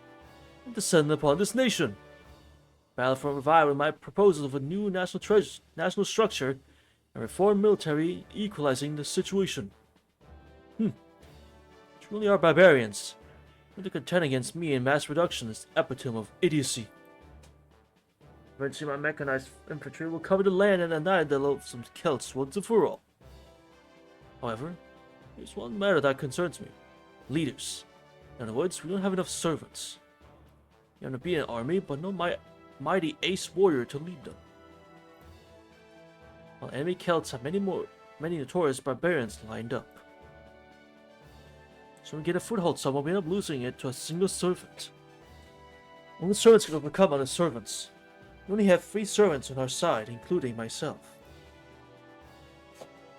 am descended upon this nation. Battlefront revived with my proposal of a new national structure and reformed military equalizing the situation. Truly are barbarians. But to contend against me in mass production is the epitome of idiocy. Eventually, my mechanized infantry will cover the land and annihilate the loathsome Celts once and for all. However, there's one matter that concerns me. Leaders. In other words, we don't have enough servants. You want to be an army, but no mighty ace warrior to lead them. While enemy Celts have many notorious barbarians lined up. So when we get a foothold somewhere, we end up losing it to a single servant. Only servants can overcome other servants. We only have 3 servants on our side, including myself.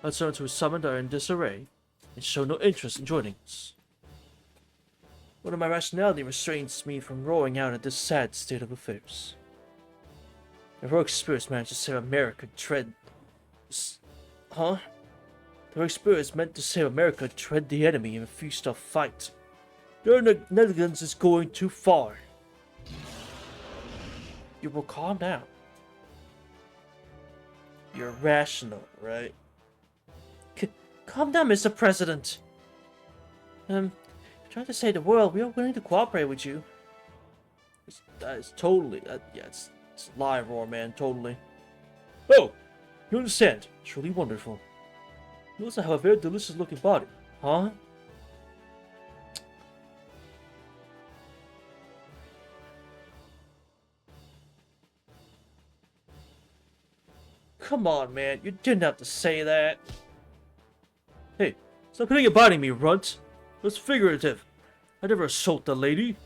Other servants who were summoned are in disarray and show no interest in joining us. One of my rationality restrains me from roaring out at this sad state of affairs. The heroic spirits managed to save America tread... Huh? The heroic spirits meant to save America tread the enemy in a few-star fight. Their negligence is going too far. You will calm down. You're rational, right? Calm down, Mr. President. You're trying to save the world. We are willing to cooperate with you. That is totally... yeah, it's a lie, Roar Man, totally. Oh! You understand. Truly wonderful. You also have a very delicious looking body, huh? Come on, man. You didn't have to say that. Hey, stop putting your body on me, runt. That's figurative. I never assault the lady.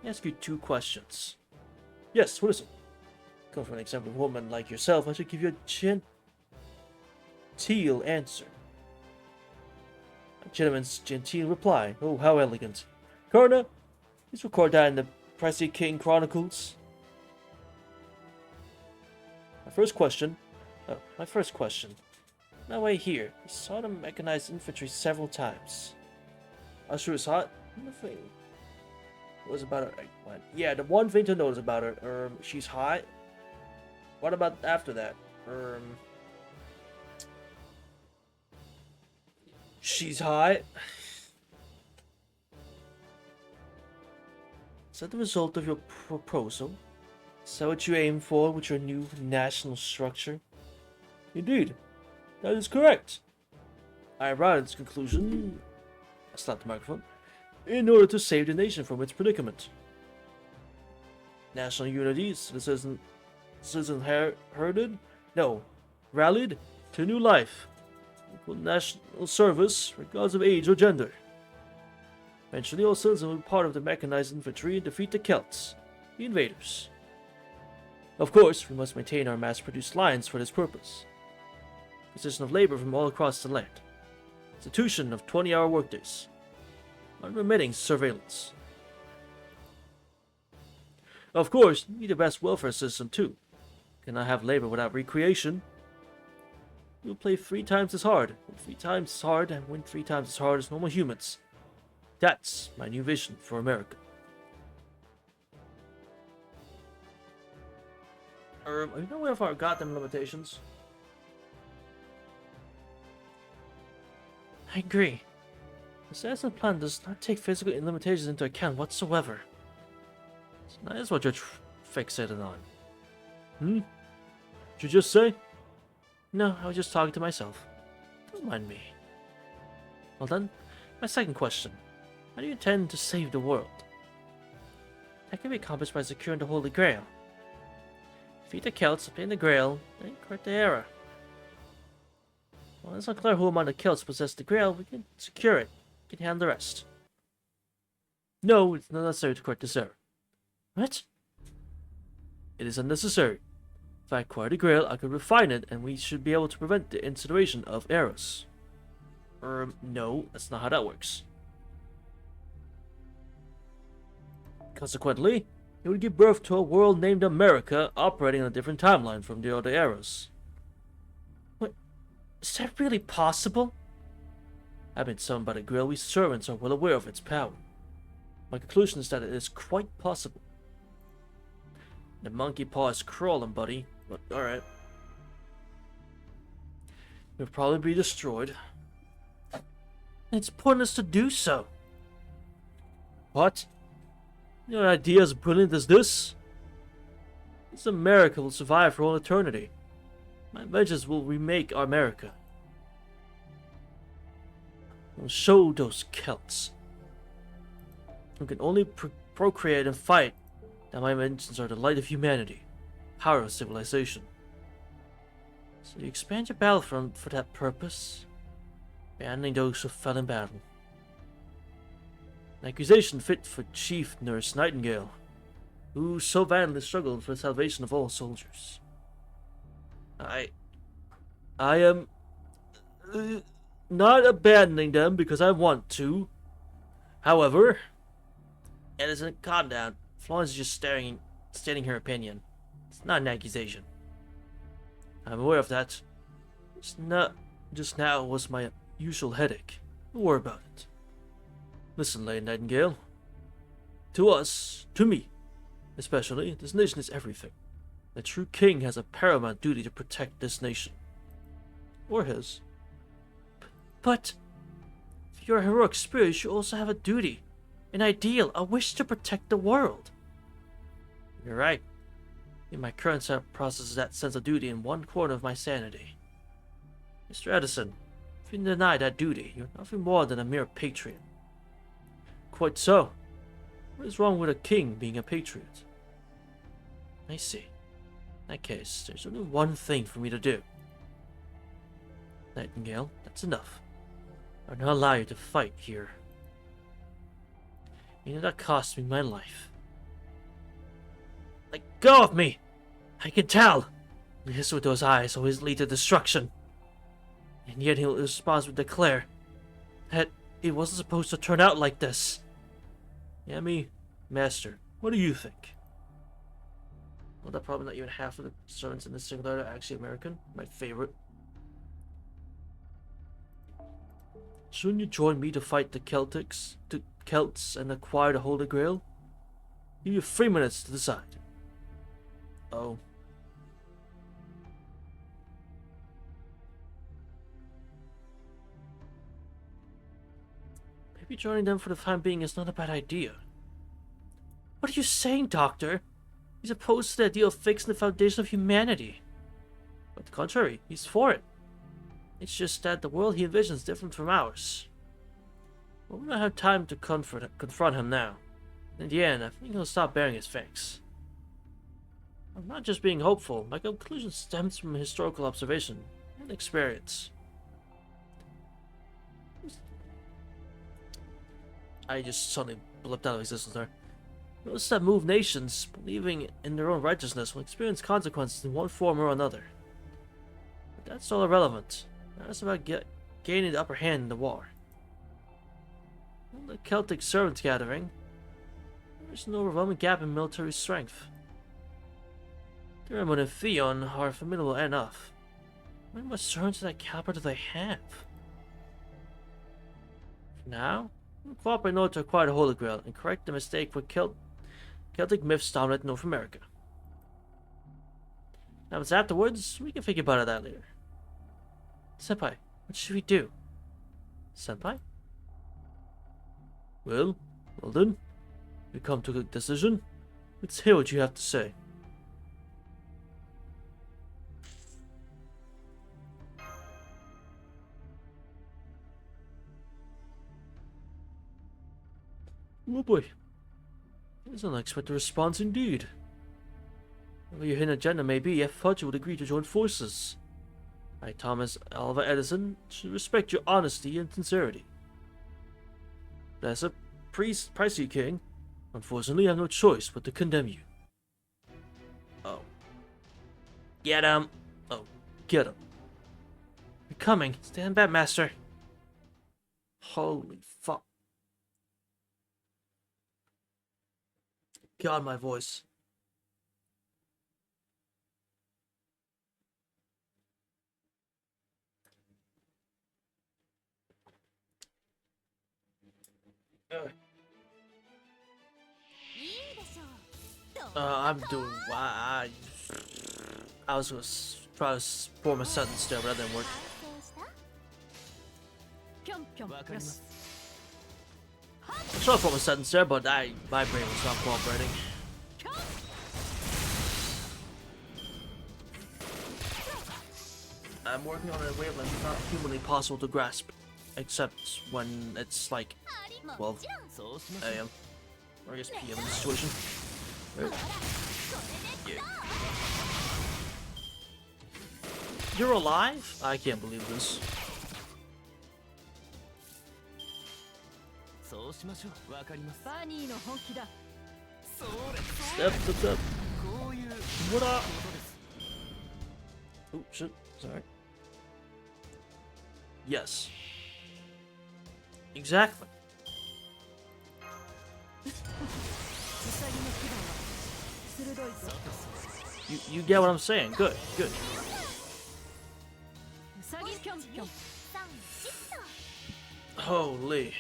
I ask you 2 questions. Yes, what is it? Come from an exemplary woman like yourself, I should give you a genteel answer. A gentleman's genteel reply. Oh, how elegant. Coroner, please record that in the Pressy King Chronicles. My first question. My way here, I saw the mechanized infantry several times. I sure it's hot. Nothing was about her. Yeah, the one thing to notice about her, she's hot. What about after that? She's hot. Is that the result of your proposal? Is that what you aim for with your new national structure? Indeed, that is correct. I arrived at this conclusion, I slapped the microphone, in order to save the nation from its predicament. National unity, citizen rallied to new life, equal national service, regardless of age or gender. Eventually, all citizens will be part of the mechanized infantry and defeat the Celts, the invaders. Of course, we must maintain our mass-produced lines for this purpose. Acquisition of labor from all across the land. Institution of 20-hour workdays. Unremitting surveillance. Of course, you need the best welfare system too. Cannot have labor without recreation. You'll play 3 times as hard, win 3 times as hard, and win 3 times as hard as normal humans. That's my new vision for America. Are you aware of our goddamn limitations? I agree. The assassin plan does not take physical limitations into account whatsoever. So that is what you're fixated on. Did you just say? No, I was just talking to myself. Don't mind me. Well then, my second question. How do you intend to save the world? That can be accomplished by securing the Holy Grail. Defeat the Celts, obtain the Grail, then correct the error. Well, it's unclear who among the Celts possess the Grail. We can secure it. We can handle the rest. No, it's not necessary to correct this error. What? It is unnecessary. If I acquire the Grail, I could refine it, and we should be able to prevent the incineration of errors. No, that's not how that works. Consequently, it would give birth to a world named America, operating on a different timeline from the other eras. What? Is that really possible? I've been summoned by the Grail. We servants are well aware of its power. My conclusion is that it is quite possible. The monkey paw is crawling, buddy. But alright. It'll probably be destroyed. It's pointless to do so. What? Your idea as brilliant as this? This America will survive for all eternity. My vengeance will remake our America. I'll show those Celts who can only procreate and fight that my inventions are the light of humanity, power of civilization. So you expand your battlefront for that purpose, abandoning those who fell in battle. An accusation fit for Chief Nurse Nightingale, who so valiantly struggled for the salvation of all soldiers. I am not abandoning them because I want to. However, Edison, calm down. Florence is just stating her opinion. It's not an accusation. I'm aware of that. Just now was my usual headache. Don't worry about it. Listen, Lady Nightingale. To us, to me, especially, this nation is everything. The true king has a paramount duty to protect this nation. Or his. But if you're a heroic spirit, you also have a duty, an ideal, a wish to protect the world. You're right. In my current set processes that sense of duty in one corner of my sanity. Mr. Edison, if you deny that duty, you're nothing more than a mere patriot. Quite so. What is wrong with a king being a patriot? I see. In that case, there's only one thing for me to do. Nightingale, that's enough. I'll not allow you to fight here. You know that cost me my life. Let go of me! I can tell! He hiss with those eyes always lead to destruction. And yet he'll responsibly declare that it wasn't supposed to turn out like this. Yami, Master, what do you think? Well, that probably not even half of the servants in this singular are actually American. My favorite. Shouldn't you join me to fight the Celts and acquire the Holy Grail? Give you 3 minutes to decide. Oh. Maybe joining them for the time being is not a bad idea. What are you saying, Doctor? He's opposed to the idea of fixing the foundation of humanity. But the contrary, he's for it. It's just that the world he envisions is different from ours. But we don't have time to confront him now. In the end, I think he'll stop bearing his fangs. I'm not just being hopeful. My conclusion stems from historical observation and experience. I just suddenly blipped out of existence there. Those that move nations, believing in their own righteousness, will experience consequences in one form or another. But that's all irrelevant. That's about gaining the upper hand in the war. In the Celtic servants gathering, there's an overwhelming gap in military strength. Diarmid and Theon are formidable enough. How many more servants of that caliber do they have? For now, we'll cooperate in order to acquire the Holy Grail and correct the mistake for Celtic myths dominate North America. Now, it's afterwards, we can think about that later. Senpai, what should we do? Senpai? Well then. We come to a decision. Let's hear what you have to say. Oh boy. That's an unexpected response indeed. Whatever your hidden agenda may be, I thought you would agree to join forces. I, Thomas Alva Edison, should respect your honesty and sincerity. But as a pricey king, unfortunately I have no choice but to condemn you. Oh. Get him! Oh, get him. You're coming. Stand back, Master. Holy fuck. God, my voice. I'm doing. I was gonna try to form a sentence there, but that didn't work. I tried to form a sentence there, but my brain was not cooperating. I'm working on a wavelength not humanly possible to grasp. Except when it's like 12 a.m. or I guess p.m. in this situation. Right. Yeah. You're alive? I can't believe this. Step. What up? Oh shit, sorry. Yes. Exactly. You get what I'm saying. Good. Holy.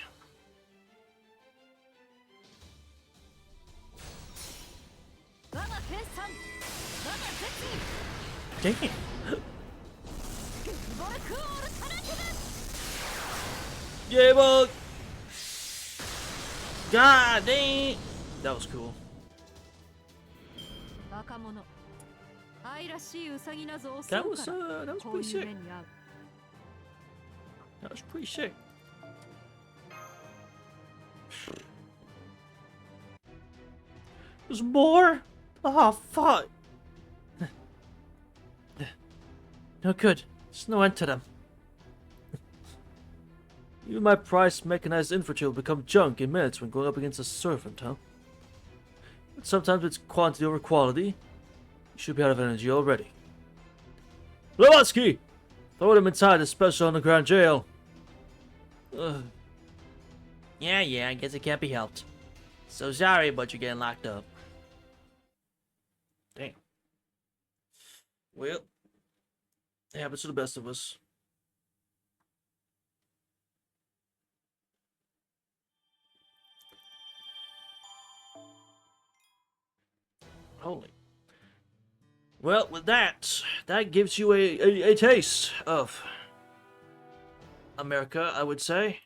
Damn. Yeah, bug. God dang. That was cool. That was pretty sick. That was pretty sick. There's more? Oh, fuck. No good. There's no end to them. Even my prized mechanized infantry will become junk in minutes when going up against a servant, huh? But sometimes it's quantity over quality. You should be out of energy already. Blavatsky! Throw them inside the special underground jail. Ugh. Yeah, I guess it can't be helped. So sorry, but you're getting locked up. Damn. Well, it happens to the best of us. Holy. Well, with that gives you a taste of America, I would say.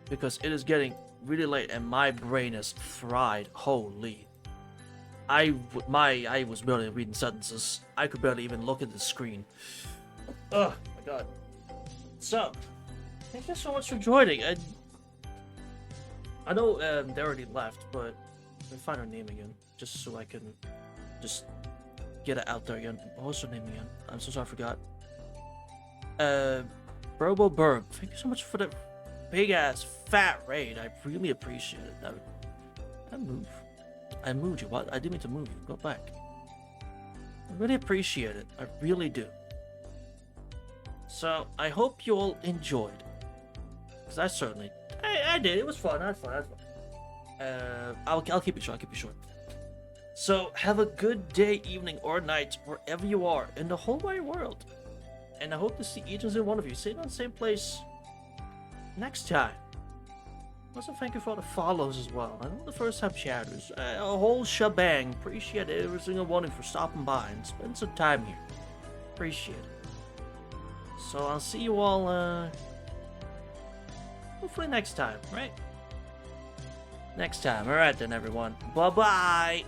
Because it is getting really late and my brain is fried. Holy. I was barely reading sentences. I could barely even look at the screen. Oh my god. So, thank you so much for joining. I know they already left, but let me find her name again. Just so I can just get it out there again. What was her name again? I'm so sorry, I forgot. Brobo Berg. Thank you so much for the big ass fat raid. I really appreciate it. I moved you. What? I didn't mean to move you. Go back. I really appreciate it. I really do. So I hope you all enjoyed. Because I certainly, I did. It was fun. I had fun. I'll keep it short. So have a good day, evening, or night wherever you are in the whole wide world. And I hope to see each and every one of you sitting on the same place next time. Also, thank you for all the follows as well. I know the first time chatters. A whole shebang. Appreciate every single one of you for stopping by and spending some time here. Appreciate it. So I'll see you all, hopefully next time, right? Next time. Alright then, everyone. Bye-bye!